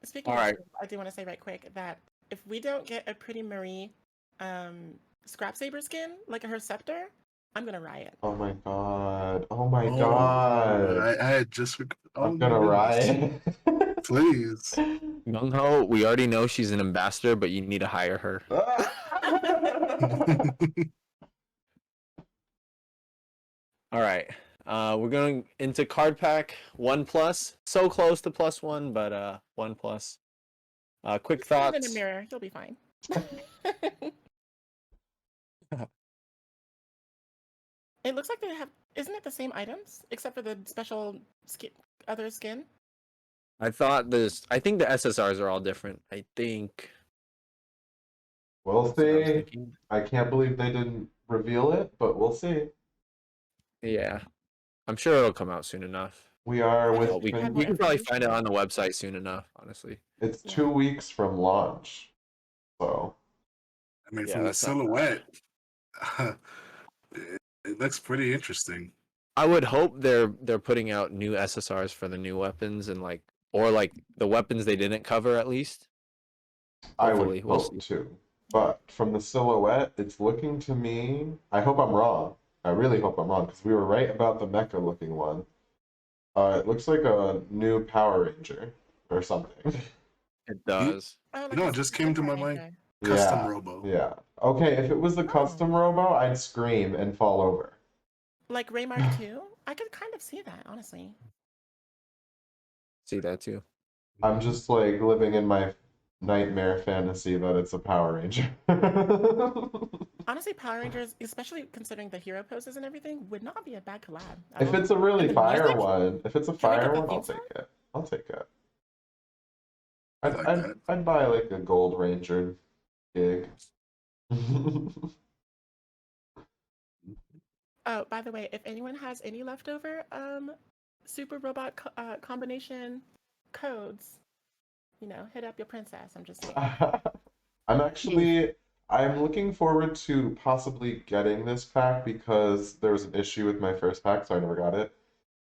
Speaking All of right. skins, I do want to say right quick that if we don't get a pretty Marie scrap saber skin, like her scepter, I'm gonna riot. Oh my god. Oh my Oh, god. I had just. Oh I'm my gonna goodness. riot. Please. Gung Ho, we already know she's an ambassador, but you need to hire her. All right. We're going into card pack 1+. So close to +1, but 1+. Quick Just stand in thoughts. the mirror, you'll be fine. It looks like they have. Isn't it the same items except for the special other skin? I think the SSRs are all different. I think. We'll That's what I was see. thinking. I can't believe they didn't reveal it, but we'll see. Yeah. I'm sure it'll come out soon enough. We are I with think We had can, more we can probably information. find it on the website soon enough, honestly. it's Yeah. 2 weeks from launch. So I mean, Yeah, from the that's not silhouette, it looks pretty interesting. I would hope they're putting out new SSRs for the new weapons and or the weapons they didn't cover at least. I Hopefully, would we'll hope see. to. But from the silhouette, it's looking to me. I hope I'm wrong. I really hope I'm wrong because we were right about the mecha looking one. It looks like a new Power Ranger or something. It does. Oh, You know, a it just came to my Power mind. Ranger. Custom Yeah, Robo. yeah. Okay, if it was the custom robo, I'd scream and fall over. Like Raymark 2? I could kind of see that, honestly. See that too. I'm just like living in my nightmare fantasy that it's a Power Ranger. Honestly, Power Rangers, especially considering the hero poses and everything, would not be a bad collab. at If all. it's a really And the fire music? one, if it's a Can we fire get the one, I'll theme take it. I'll take it. I I'd, like I'd, that. I'd buy like a Gold Ranger gig. Oh, by the way, if anyone has any leftover super robot combination codes, hit up your princess. I'm just saying. I'm looking forward to possibly getting this pack because there was an issue with my first pack, so I never got it.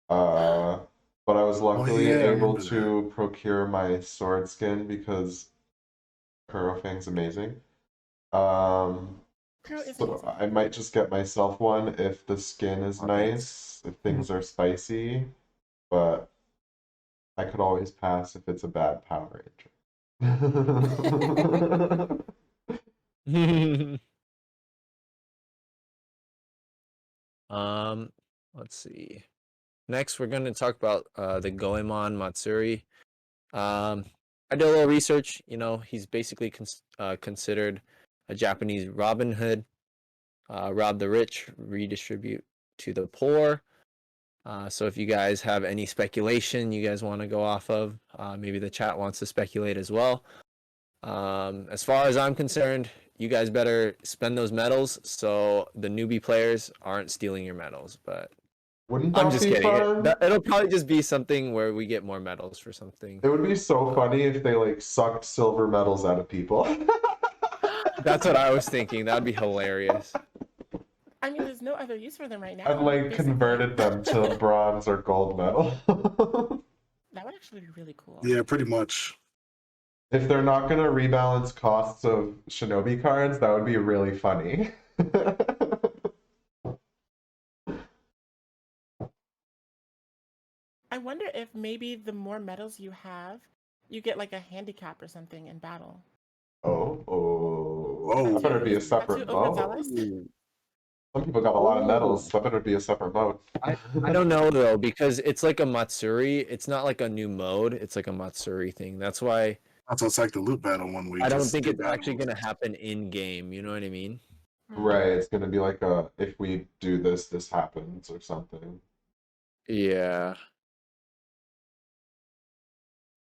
But I was luckily yeah, I able remember to procure my sword skin because Kurofang's amazing. Kuro is So amazing. I might just get myself one if the skin is Okay. nice, if things are spicy, but I could always pass if it's a bad Power Ranger. Let's see. Next, we're going to talk about the Goemon Matsuri. I did a little research. He's basically considered a Japanese Robin Hood. Rob the rich, redistribute to the poor. So if you guys have any speculation you guys want to go off of, maybe the chat wants to speculate as well. As far as I'm concerned, you guys better spend those medals so the newbie players aren't stealing your medals. But Wouldn't I'm that just be kidding. fun? It'll probably just be something where we get more medals for something. It would be so funny if they like sucked silver medals out of people. That's what I was thinking. That'd be hilarious. I mean, there's no other use for them right now. I've like basically. converted them to bronze or gold medal. That would actually be really cool. Yeah, pretty much. If they're not gonna rebalance costs of Shinobi cards, that would be really funny. I wonder if maybe the more medals you have, you get like a handicap or something in battle. Whoa. That better be a Is that too separate mode. overzealous? Some people got a lot of medals. Ooh. That better be a separate mode. I don't know though, because it's like a Matsuri. It's not like a new mode. It's like a Matsuri thing. That's why So it's like the loot battle one week. I don't just think do it's actually battles. gonna happen in game. You know what I mean? Right, it's gonna be like a if we do this, this happens or something. Yeah.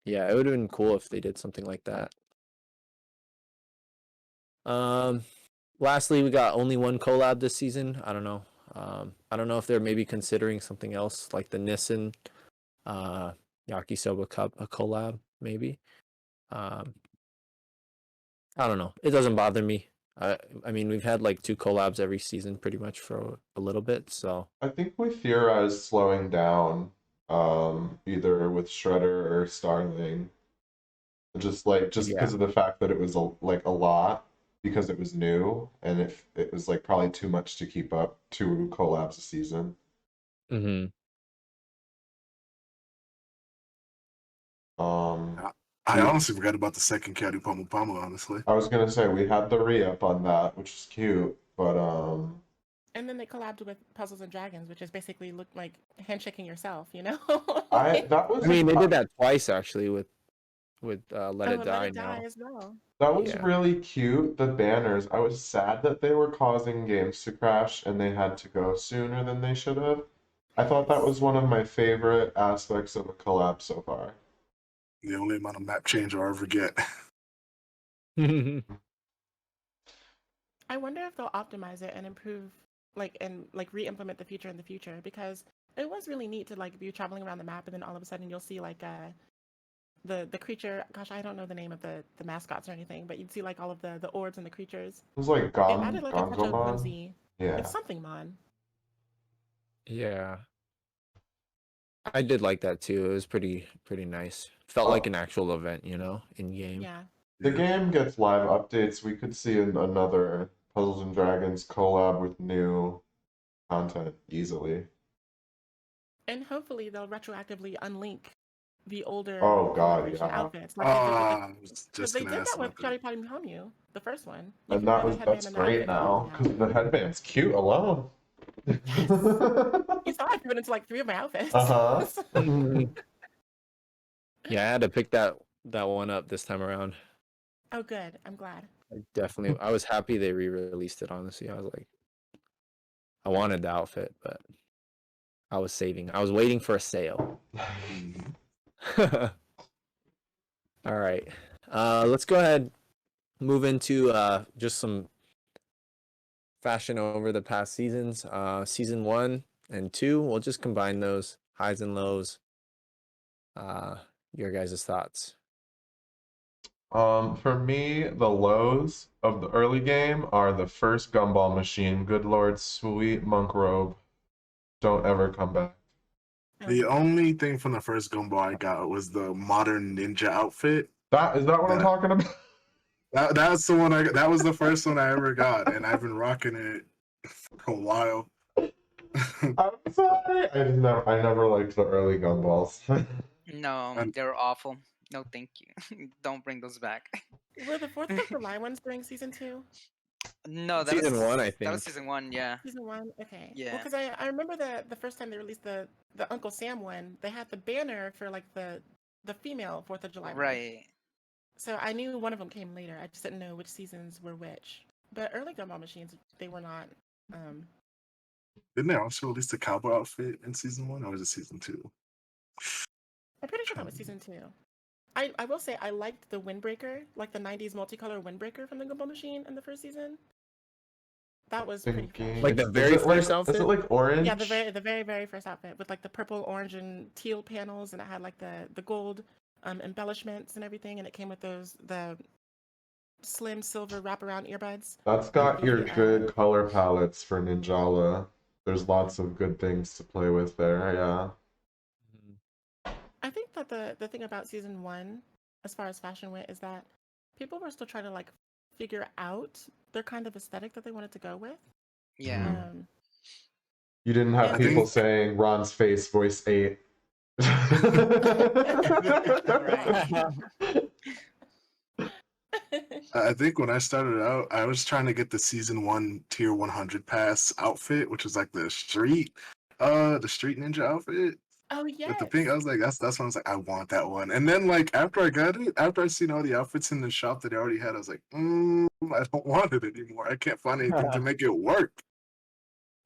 Yeah, it would have been cool if they did something like that. Lastly, we got only one collab this season. I don't know. I don't know if they're maybe considering something else like the Nissan Yakisoba Cup a collab, maybe. I don't know. It doesn't bother me. I mean, we've had like 2 collabs every season pretty much for a little bit, so I think we theorize slowing down, either with Shredder or Starling. Just yeah. because of the fact that it was like a lot because it was new and if it was like probably too much to keep up 2 collabs a season. Mm-hmm. I honestly forgot about the second Kadu Pamu Pamu, honestly. I was gonna say we had the re-up on that, which is cute, but And then they collabed with Puzzles and Dragons, which is basically look like handshaking yourself, you know? that was I mean, they did that twice actually with Let It Let Die It Die now. as well. that was Yeah. really cute. The banners. I was sad that they were causing games to crash and they had to go sooner than they should have. I thought that was one of my favorite aspects of a collab so far. The only amount of map change I'll ever get. I wonder if they'll optimize it and improve, and re-implement the feature in the future, because it was really neat to like be traveling around the map and then all of a sudden you'll see like the creature. Gosh, I don't know the name of the mascots or anything, but you'd see like all of the orbs and the creatures. It was like It added like a touch of Gonzomon. whimsy. Yeah. It's something, Mon. Yeah. I did like that too. It was pretty nice. Felt like an actual event, you know, in game. Yeah. The game gets live updates. We could see another Puzzles and Dragons collab with new content easily. And hopefully they'll retroactively unlink the older Oh, God, collaboration yeah. outfits. Like they did with I was because just they gonna did ask that with about that. Shari Potty Homu, the first one. You And can wear the that's headband and the great outfit now because the headband's cute alone. You saw I put into like 3 of my outfits. Uh-huh. Yeah, I had to pick that one up this time around. Oh, good. I'm glad. I was happy they re-released it, honestly. I was like, I wanted the outfit, but I was saving. I was waiting for a sale. All right. Let's go ahead, move into just some fashion over the past seasons. Season 1 and 2, we'll just combine those highs and lows. Your guys' thoughts. For me, the lows of the early game are the first gumball machine. Good Lord, sweet monk robe. Don't ever come back. The only thing from the first Gumball I got was the modern ninja outfit. Is that what I'm talking about? That's the one I got. That was the first one I ever got, and I've been rocking it for a while. I'm sorry. I never liked the early gumballs. No, they're awful. No, thank you. Don't bring those back. Were the 4th of July ones during season 2? No, that Season was 1, I That think. was season 1, yeah. Season 1? Okay. Yeah. Well, because I remember the first time they released the Uncle Sam one, they had the banner for like the female 4th of July one. Right. So I knew one of them came later. I just didn't know which seasons were which. But early Gumball machines, they were not. Didn't they also release the cowboy outfit in season 1, or was it season 2? I'm pretty sure that was season 2. I will say I liked the windbreaker, like the 90s multicolor windbreaker from the Gumball machine in the first season. That was pretty fresh. Like the very first outfit? Is it like orange? Yeah, the very first outfit with like the purple, orange, and teal panels, and it had like the gold embellishments and everything, and it came with the slim silver wraparound earbuds. That's got your The, good color palettes for Ninjala. There's lots of good things to play with there, yeah. I think that the thing about season 1, as far as fashion went, is that people were still trying to like figure out their kind of aesthetic that they wanted to go with. Yeah. Um, You didn't have Yeah, people think- saying Ron's face, voice 8. I think when I started out, I was trying to get the season 1 tier 100 pass outfit, which was like the street ninja outfit oh with yes. the pink. I was like, that's when I was like, I want that one. And then like after I got it, after I seen all the outfits in the shop that I already had, I was like, I don't want it anymore. I can't find anything to make it work.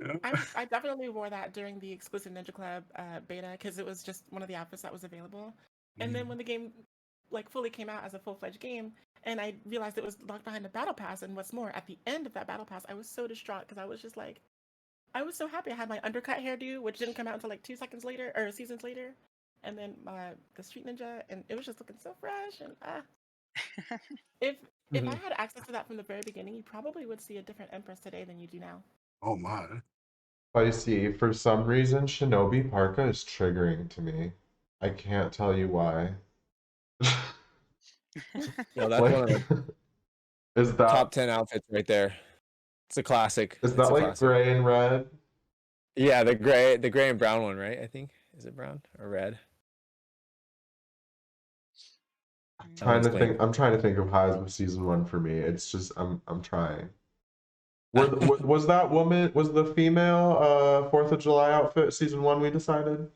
Yeah. I definitely wore that during the exclusive Ninja Club beta because it was just one of the outfits that was available. And then when the game like fully came out as a full-fledged game, and I realized it was locked behind a battle pass, and what's more, at the end of that battle pass, I was so distraught because I was just like, I was so happy I had my undercut hairdo, which didn't come out until like 2 seconds later or seasons later, and then the Street Ninja, and it was just looking so fresh. And if I had access to that from the very beginning, you probably would see a different Empress today than you do now. Oh my. I see. For some reason, Shinobi Parka is triggering to me. I can't tell you why. No, that's one of the Is that top 10 outfits right there. It's a classic. is It's that a like classic. gray and red? Yeah, the gray and brown one, right? I think. Is it brown or red? That one's clean. I'm trying to think of highs of season 1 for me. It's just I'm trying. Was that woman, was the female 4th of July outfit season 1 we decided?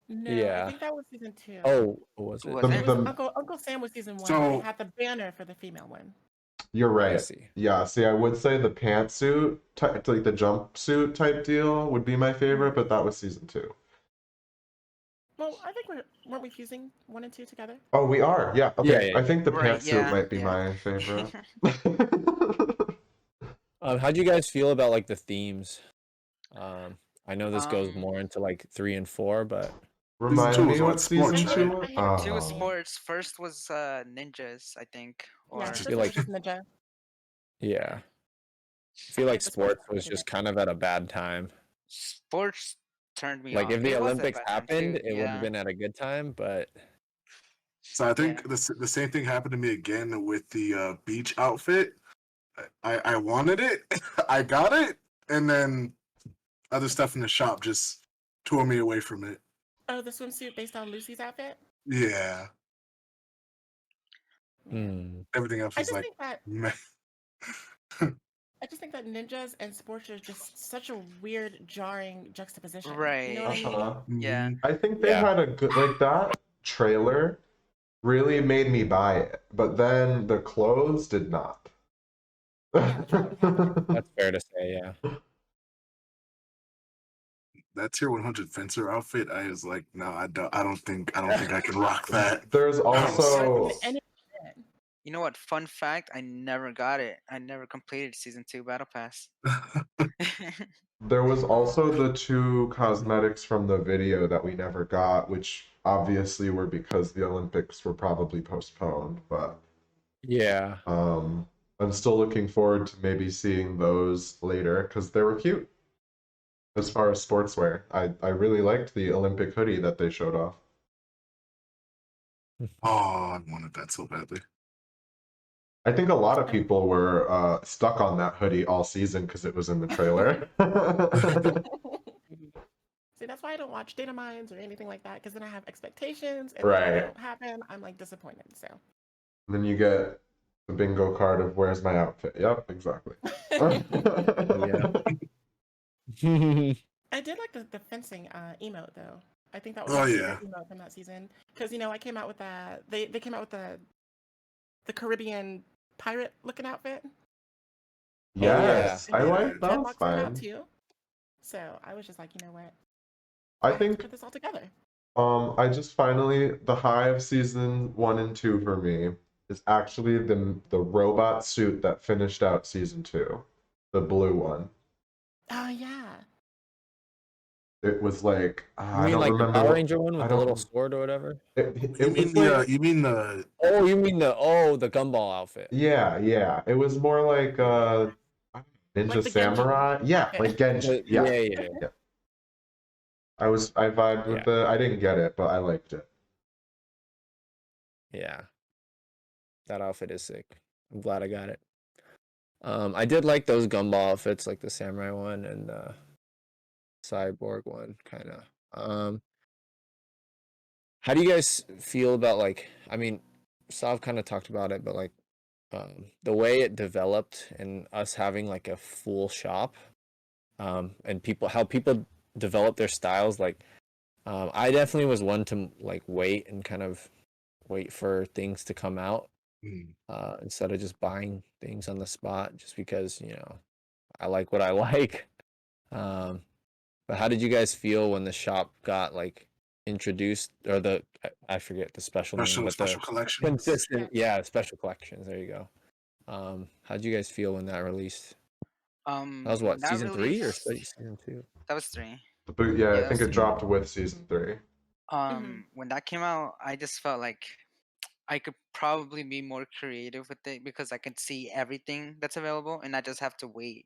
No, Yeah. I think that was season 2. Oh, what was it? Was The- it? the- Uncle Sam was season 1. So- They had the banner for the female one. You're right. see. Yeah, see, I would say the pantsuit, like the jumpsuit type deal would be my favorite, but that was season 2. Well, I think weren't we fusing 1 and 2 together? Oh, we are. Yeah. Okay. Yeah. I think the Right, pantsuit yeah, might be yeah. my favorite. How do you guys feel about like the themes? I know this goes Um, more into like 3 and 4, but Remind 2 me was what on sports, season 2 right? was? Two was Oh. sports. First was ninjas, I think. Or Yeah, I first feel one like- was just Ninja. yeah. I feel like the sports sports was did just it. kind of at a bad time. sports turned me Like off. if the It was at Olympics that time, happened, too, it would yeah. have been at a good time, but So I think the same thing happened to me again with the beach outfit. I wanted it, I got it, and then other stuff in the shop just tore me away from it. Oh, the swimsuit based on Lucy's outfit? Yeah, everything else I was just like, think that meh. I just think that ninjas and sports are just such a weird, jarring juxtaposition. You Right. know what I mean? Uh-huh. Yeah. Mhm. I think they Yeah. had a good, like, that trailer really made me buy it, but then the clothes did not. Yeah, the trailer was bad. that's fair to say, yeah. That tier 100 fencer outfit, I was like, no, I don't think I can rock that. There's I also think any- You know what? Fun fact: I never got it. I never completed season 2 battle pass. there was also the 2 cosmetics from the video that we never got, which obviously were because the Olympics were probably postponed, but Yeah. I'm still looking forward to maybe seeing those later because they were cute. As far as sportswear, I really liked the Olympic hoodie that they showed off. Oh, I wanted that so badly. I think a lot of people were stuck on that hoodie all season because it was in the trailer. See, that's why I don't watch data mines or anything like that, because then I have expectations, and when Right. they don't happen, I'm like disappointed. So. Then you get the bingo card of where's my outfit. Yep, exactly. I did like the fencing emote though. I think that was Oh, my yeah. favorite emote from that season because I came out with that. They came out with the Caribbean pirate looking outfit. Yes, And I then, like that was Jetbox came out fine. too. So I was just like, you know what? I have to think put this all together. I just finally the high of season 1 and 2 for me is actually the robot suit that finished out season 2, the blue one. Oh yeah. It was like You I mean don't like the remember Power what Ranger one I with the little don't. sword or whatever? It was like you mean the Oh, you mean the gumball outfit? yeah. It was more like Ninja Like the Genjin Samurai. Yeah, outfit. like Genshin. Yeah, Yeah. yeah. I vibed with Yeah. the. I didn't get it, but I liked it. Yeah. That outfit is sick. I'm glad I got it. I did like those gumball outfits, like the samurai one and the cyborg one, kind of. How do you guys feel about like? I mean, Sav kind of talked about it, but like, the way it developed and us having like a full shop, and how people develop their styles. Like, I definitely was one to like wait and kind of wait for things to come out, instead of just buying things on the spot, just because I like what I like. Um, but how did you guys feel when the shop got like introduced, or I forget the special name, but special the collections? consistent, yeah, special collections. There you go. How'd you guys feel when that released? That was When what, that season 3 or released, season 2? that was 3. The boot, yeah, I Yeah, that think was it 3. dropped with season 3. When that came out, I just felt like I could probably be more creative with it because I can see everything that's available and I just have to wait,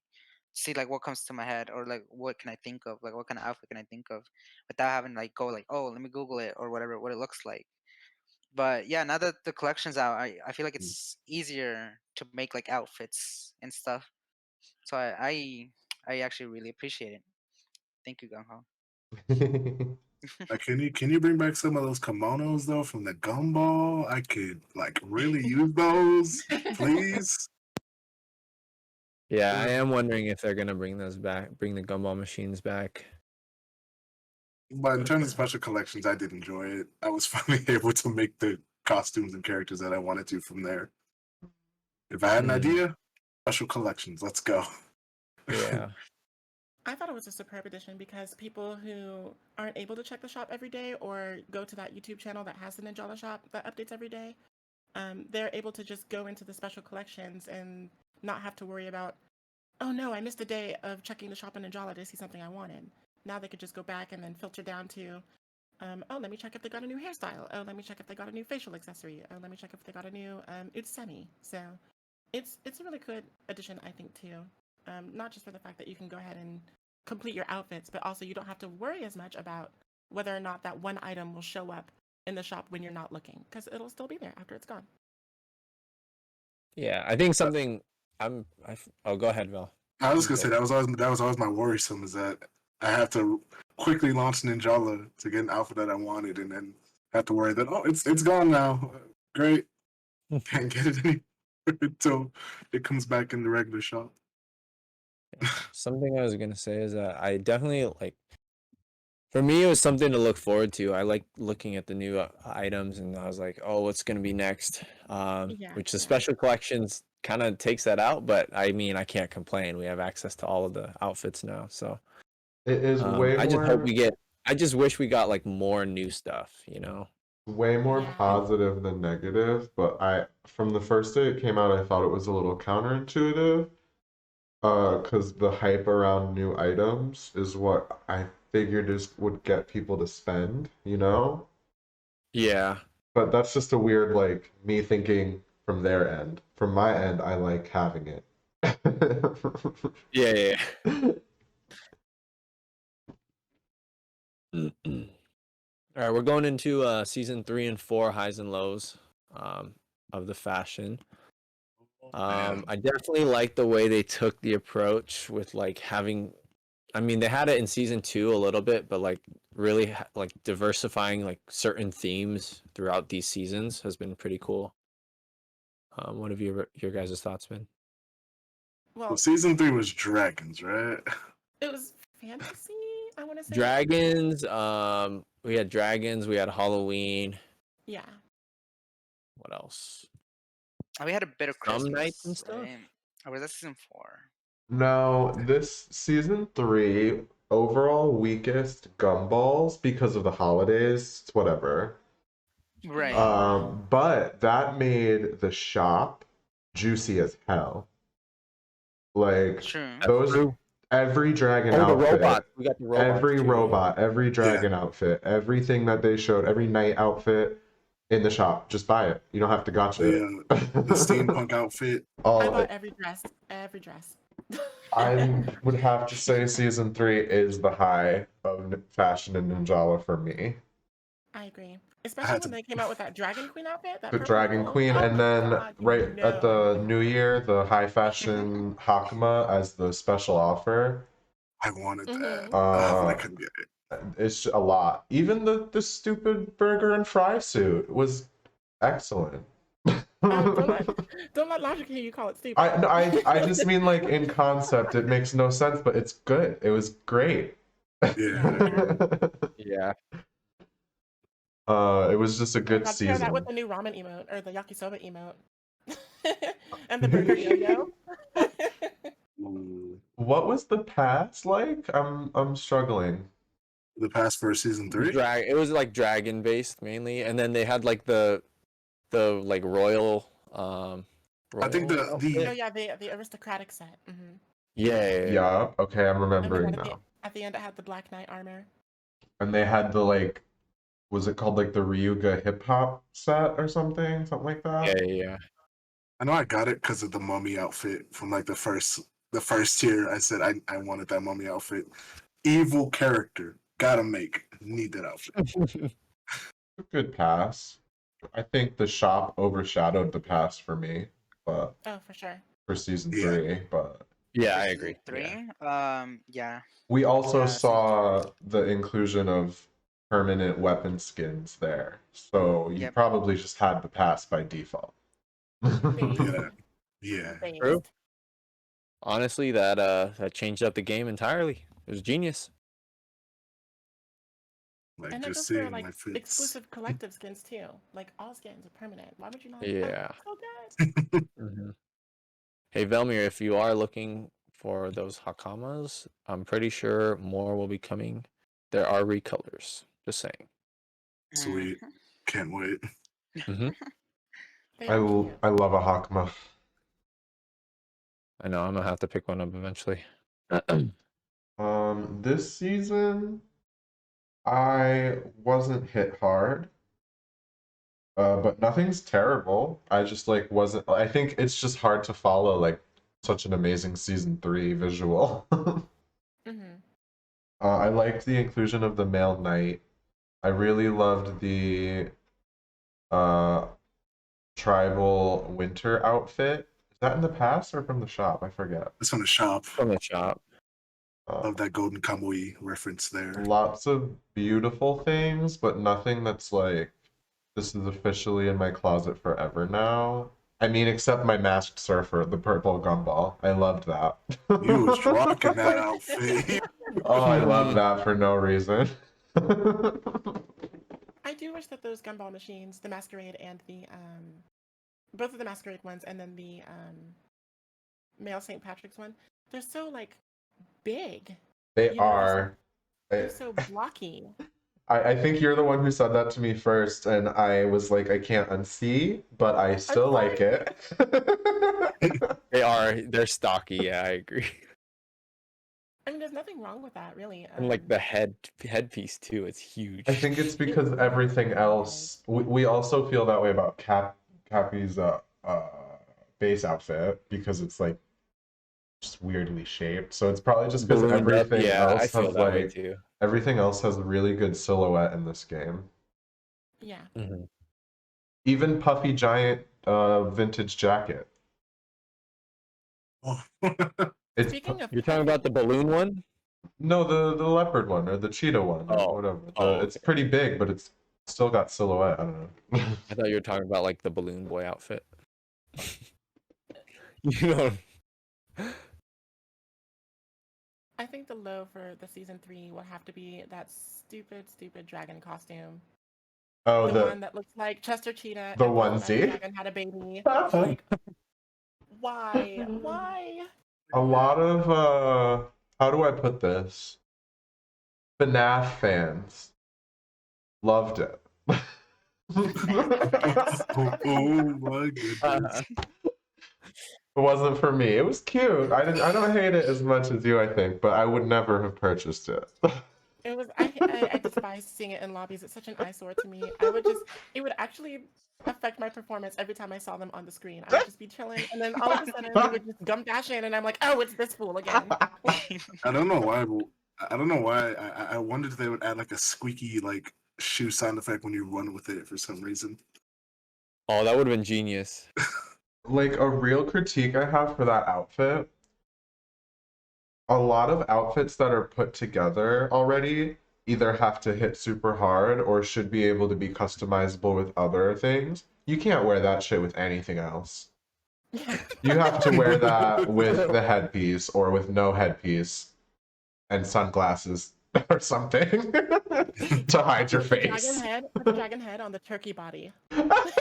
see like what comes to my head or like what can I think of, like what kind of outfit can I think of without having like go like, oh, let me Google it or whatever what it looks like. But yeah, now that the collection's out, I feel like it's easier to make like outfits and stuff. So I actually really appreciate it. Thank you, Gung Like, can you bring back some of those kimonos though from the gumball? I could like really use those, please. Yeah, I am wondering if they're gonna bring those back, bring the gumball machines back. But in terms of special collections, I did enjoy it. I was finally able to make the costumes and characters that I wanted to from there. If I had an idea, special collections, let's go. Yeah. I thought it was a superb addition because people who aren't able to check the shop every day or go to that YouTube channel that has the Ninjala shop that updates every day, they're able to just go into the special collections and not have to worry about, oh no, I missed a day of checking the shop in Ninjala to see something I wanted. Now they could just go back and then filter down to, oh, let me check if they got a new hairstyle. Oh, let me check if they got a new facial accessory. Oh, let me check if they got a new utsemi. So it's a really good addition, I think, too. Not just for the fact that you can go ahead and complete your outfits, but also you don't have to worry as much about whether or not that one item will show up in the shop when you're not looking, because it'll still be there after it's gone. Yeah, I think something oh, go ahead, Val. I was gonna say that was always my worrisome is that I have to quickly launch Ninjala to get an outfit that I wanted, and then have to worry that it's gone now. Great, can't get it anymore until it comes back in the regular shop. Something I was gonna say is that I definitely like. For me, it was something to look forward to. I like looking at the new items, and I was like, "Oh, what's gonna be next?" Which the special collections kind of takes that out, but I mean, I can't complain. We have access to all of the outfits now, so It is way I just hope more we get. I just wish we got like more new stuff, you know? way more Yeah. positive than negative, but I from the first day it came out, I thought it was a little counterintuitive. Because the hype around new items is what I figured is would get people to spend, you know? Yeah, But that's just a weird, like, me thinking from their end. From my end, I like having it. yeah. All right, we're going into season 3 and 4 highs and lows of the fashion. I definitely like the way they took the approach with like having. I mean, they had it in season 2 a little bit, but like really like diversifying like certain themes throughout these seasons has been pretty cool. What have your guys' thoughts been? Well, Well, season 3 was dragons, right? it was fantasy, I want to say. Dragons. We had dragons. We had Halloween. Yeah. What else? We had a bit of Some nights and Christmas, stuff. right? Or was that season 4? No, this season 3, overall weakest gumballs because of the holidays, it's whatever. Right. But that made the shop juicy as hell. Like True. That's those true. Every dragon Oh, the outfit. robots. We got the robots. Every too. robot, every dragon outfit, everything that they showed, every knight outfit in the shop. Just buy it. You don't have to gotcha it. The steampunk outfit. All I of bought it. every dress. Every dress. I would have to say season 3 is the high of fashion in Ninjala for me. I agree. Especially when they came out with that Dragon Queen outfit. That The purple Dragon gold. Queen, Oh and my then God, you right at know. the New Year, the high fashion Hakama as the special offer. I wanted that, Mhm. but I couldn't get it. It's a lot. Even the stupid burger and fry suit was excellent. Don't let logic hear you call it stupid. I just mean like in concept, it makes no sense, but it's good. It was great. Yeah. Yeah. It was just a Oh my good God, pair that season. with the new ramen emote or the yakisoba emote. And the burger yo-yo. Ooh. What was the pass like? I'm struggling. The past for season 3? It was like dragon based mainly, and then they had like the like royal I think Oh outfit. yeah, the aristocratic set. Mm-hmm. Yeah. Yeah, okay, I'm And then remembering at now. the end it had the Black Knight armor. And they had the like, was it called like the Ryuga hip hop set or something? Something like that? Yeah. I know I got it because of the mummy outfit from like the first tier. I said I wanted that mummy outfit. Evil character. Gotta need that outfit. A good pass. I think the shop overshadowed the pass for me, but Oh, for sure. for season Yeah. 3, but Yeah, For I season agree. 3, Yeah. we also Yeah, season 3 saw was- the inclusion of permanent weapon skins there. So you Yep. probably just had the pass by default. Yeah. Yeah. Based. True. Honestly, that changed up the game entirely. It was genius. Like And that just goes for seeing like my fits. exclusive collective skins too. Like all skins are permanent. Why would you not? Yeah. Oh, so good. Mm-hmm. Hey, Velmir, if you are looking for those Hakamas, I'm pretty sure more will be coming. There are recolors. Just saying. Sweet. Can't wait. Mm-hmm. They are cute. I love a Hakma. I know I'm gonna have to pick one up eventually. This season, I wasn't hit hard, but nothing's terrible. I just like wasn't. I think it's just hard to follow like such an amazing season 3 visual. Mm-hmm. I liked the inclusion of the male knight. I really loved the uh tribal winter outfit. Is that in the past or from the shop? I forget. It's from the shop. From the shop. Love that Golden Kamui reference there. Lots of beautiful things, but nothing that's like, this is officially in my closet forever now. I mean, except my masked surfer, the purple gumball. I loved that. You was rocking that outfit. Oh, I love that for no reason. I do wish that those gumball machines, the Masquerade and the both of the Masquerade ones, and then the male St. Patrick's one, they're so like big. They You know, are. They're so blocky. I think you're the one who said that to me first, and I was like, I can't unsee, but I still like it. They're stocky, yeah, I agree. I mean, there's nothing wrong with that, really. And like the headpiece too, it's huge. I think it's because everything else. We also feel that way about Cappy's base outfit because it's like just weirdly shaped. So it's probably just because Ballooned up, everything yeah, I else feel has that way like too. everything else has a really good silhouette in this game. Yeah. Mm-hmm. Even puffy giant vintage jacket. It's Speaking of You're talking about the balloon one? no, the leopard one or the cheetah one or whatever. It's okay. pretty big, but it's still got silhouette. I don't know. I thought you were talking about like the balloon boy outfit. You know. I think the low for the season 3 will have to be that stupid dragon costume. Oh, the one that looks like Chester Cheetah. the and Puff onesie? Dragon had a baby. Like, why? Why? A lot of how do I put this? FNAF fans loved it. Oh my goodness. wasn't for me. It was cute. I don't hate it as much as you, I think, but I would never have purchased it. It was I despise seeing it in lobbies. It's such an eyesore to me. It would actually affect my performance every time I saw them on the screen. I would just be chilling, and then all of a sudden they would just gum dash in, and I'm like, oh, it's this fool again. I don't know why. I don't know why. I wondered if they would add like a squeaky like shoe sound effect when you run with it for some reason. Oh, that would have been genius. Like a real critique I have for that outfit, a lot of outfits that are put together already either have to hit super hard or should be able to be customizable with other things. You can't wear that shit with anything else. You have to wear that with the headpiece or with no headpiece and sunglasses or something to hide your face. Put the dragon head on the turkey body. That's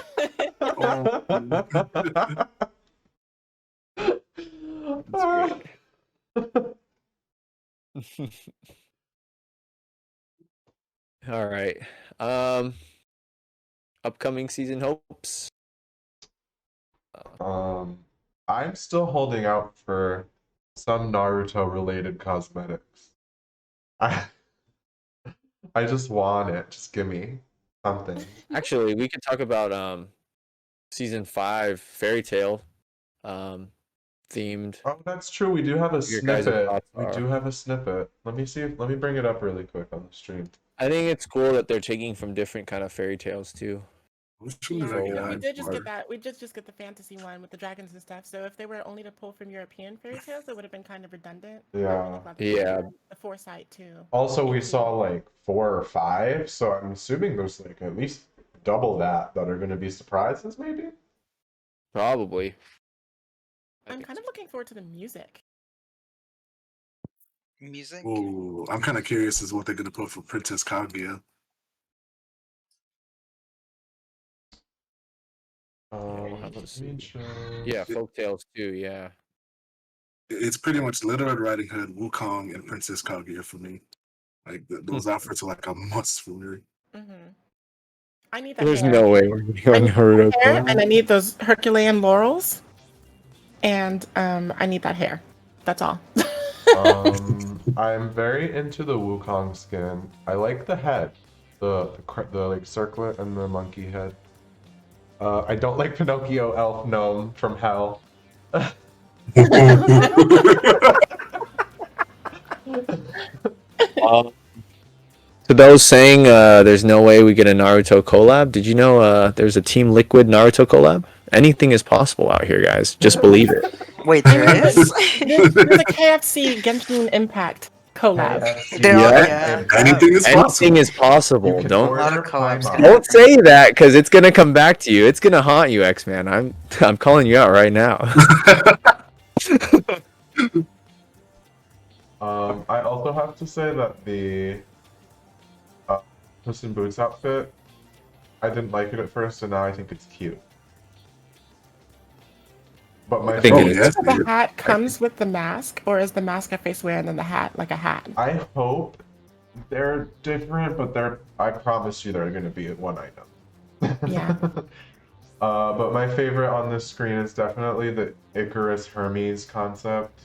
great. All right. Upcoming season hopes. I'm still holding out for some Naruto related cosmetics. I just want it. Just give me something. Actually, we could talk about season 5 fairy tale themed. Oh, that's true. We do have a Your guys' snippet. thoughts We are. do have a snippet. Let me bring it up really quick on the stream. I think it's cool that they're taking from different kind of fairy tales too. Which one Yeah, did I we get? did just get that. We just get the fantasy one with the dragons and stuff. So if they were only to pull from European fairy tales, it would have been kind of redundant. But Yeah. really glad Yeah. the foresight too. Also, we saw like 4 or 5, so I'm assuming there's like at least double that are going to be surprises, maybe. Probably. I'm kind of looking forward to the music. Music. Ooh, I'm kind of curious as what they're gonna put for Princess Kaguya. Let's see. Future. Yeah, folk tales too. Yeah. It's pretty much Little Red Riding Hood, Wukong, and Princess Kaguya for me. Like those outfits are like a must for me. Mm-hmm. I need that There's hair. no way we're getting I on need Naruto. that hair, and I need those Herculean laurels, and I need that hair. That's all. I'm very into the Wukong skin. I like the head, the like circlet and the monkey head. I don't like Pinocchio elf gnome from hell. To those saying there's no way we get a Naruto collab, did you know there's a Team Liquid Naruto collab? Anything is possible out here, guys. Just believe it. Wait, there is? There's a KFC Genshin Impact collab. KFC. There are- Yeah. yeah. Anything is possible. Anything is possible. You can Don't order A lot of collabs Prime can Up. don't say that because it's gonna come back to you. It's gonna haunt you, X-Man. I'm calling you out right now. I also have to say that the Puss in Boots outfit, I didn't like it at first, and now I think it's cute. But my I think it favorite- is. So the hat comes with the mask, or is the mask a face wear and then the hat like a hat? I hope they're different, but I promise you they're going to be one item. Yeah. But my favorite on this screen is definitely the Icarus Hermes concept.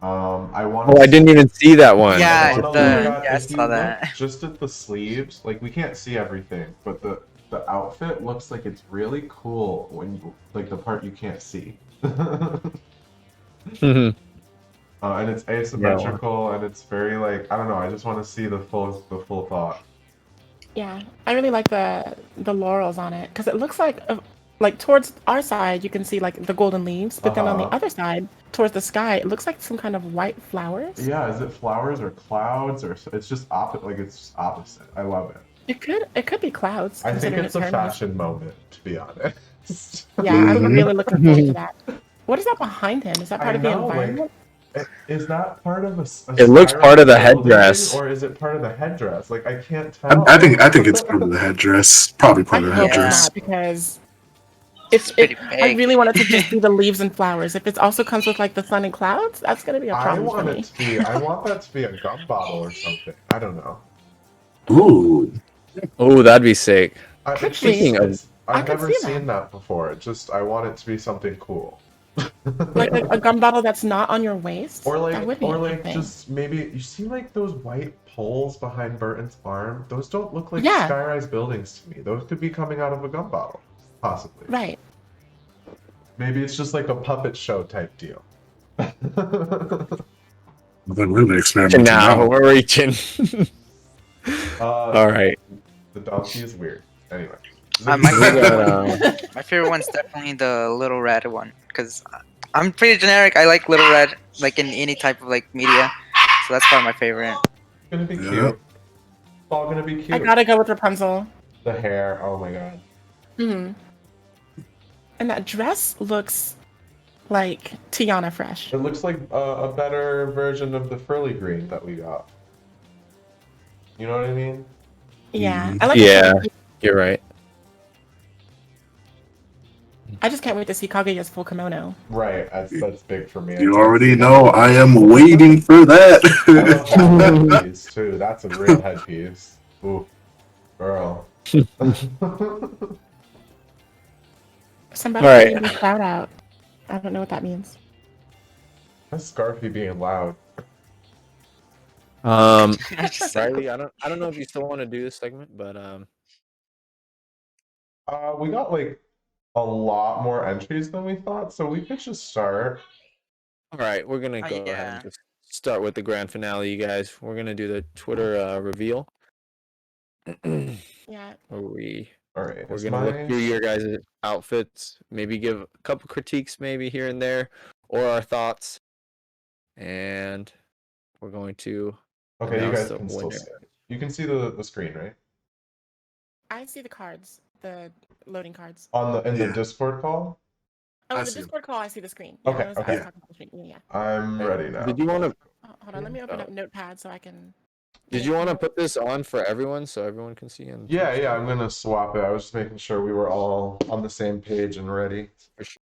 I want. Oh, I didn't even see that one. Yeah, I wanna the- look at- yeah, I if you saw look that. Just at the sleeves, like we can't see everything, but the outfit looks like it's really cool when you, like the part you can't see. Mhm. And it's asymmetrical, and it's very like I don't know. I just want to see the full thought. Yeah, I really like the laurels on it because it looks like towards our side you can see like the golden leaves, but then on the Uh-huh. other side towards the sky it looks like some kind of white flowers. Yeah, is it flowers or clouds or it's just opposite? Like it's just opposite. I love it. It could be clouds. I think considering it's a Hermes. fashion moment, to be honest. Yeah, I'm really looking forward to that. What is that behind him? Is that part I of the know, like, environment? Is that part of a It looks spiral part of the building, headdress. or is it part of the headdress? Like I can't tell. I think it's part of the headdress. Probably part of the I hope headdress. not because It's pretty I big. really want it to just be the leaves and flowers. If it also comes with like the sun and clouds, that's gonna be a I problem for want me. it to be. I want that to be a gum bottle or something. I don't know. Ooh. Oh, that'd be sick. It's Speaking just, of- I I've could never see seen that before. I want it to be something cool. like a gun bottle that's not on your waist. Or That would be interesting. just maybe you see like those white poles behind Burton's farm. Those don't look like Yeah. skyrise buildings to me. Those could be coming out of a gun bottle, possibly. Right. Maybe it's just like a puppet show type deal. Then really experimenting Now now. we're reaching. All right. The donkey is weird. Anyway. My We favorite got, one, my favorite one's definitely the little red one, because I'm pretty generic. I like little red, like in any type of like media, so that's probably my favorite. It's gonna be Yeah. cute. It's all gonna be cute. I gotta go with Rapunzel. The hair. Oh my god. Hmm. And that dress looks like Tiana fresh. It looks like a better version of the frilly green that we got. You know what I mean? Yeah. Mhm. I like Yeah. the- You're right. I just can't wait to see Kaguya's full kimono. Right. That's big for me. You already know I am waiting for that. I love headpiece too. That's a real headpiece. Ooh, girl. Somebody All right. gave me a shout out. I don't know what that means. That's Scarfy being loud. I just said- Riley, I don't know if you still want to do this segment, but We got like a lot more entries than we thought, so we could just start. all right, we're gonna go ahead yeah. and just start with the grand finale, you guys. We're gonna do the Twitter reveal. Yeah. Where All right. we're is gonna look my- through your guys' outfits, maybe give a couple critiques, maybe here and there, or our thoughts, and we're going to Okay, you announce guys the can still winner. see it. You can see the screen, right? I see the cards, the loading cards. In the Yeah. Discord call. Oh, I in the see. Discord call, I see the screen. Okay, I was okay. talking about the screen. Yeah. I'm ready now. Did you want to? Oh, hold on, let me open up Notepad so I can. Did you want to put this on for everyone so everyone can see? And Yeah, I'm gonna swap it. I was just making sure we were all on the same page and ready. For sure.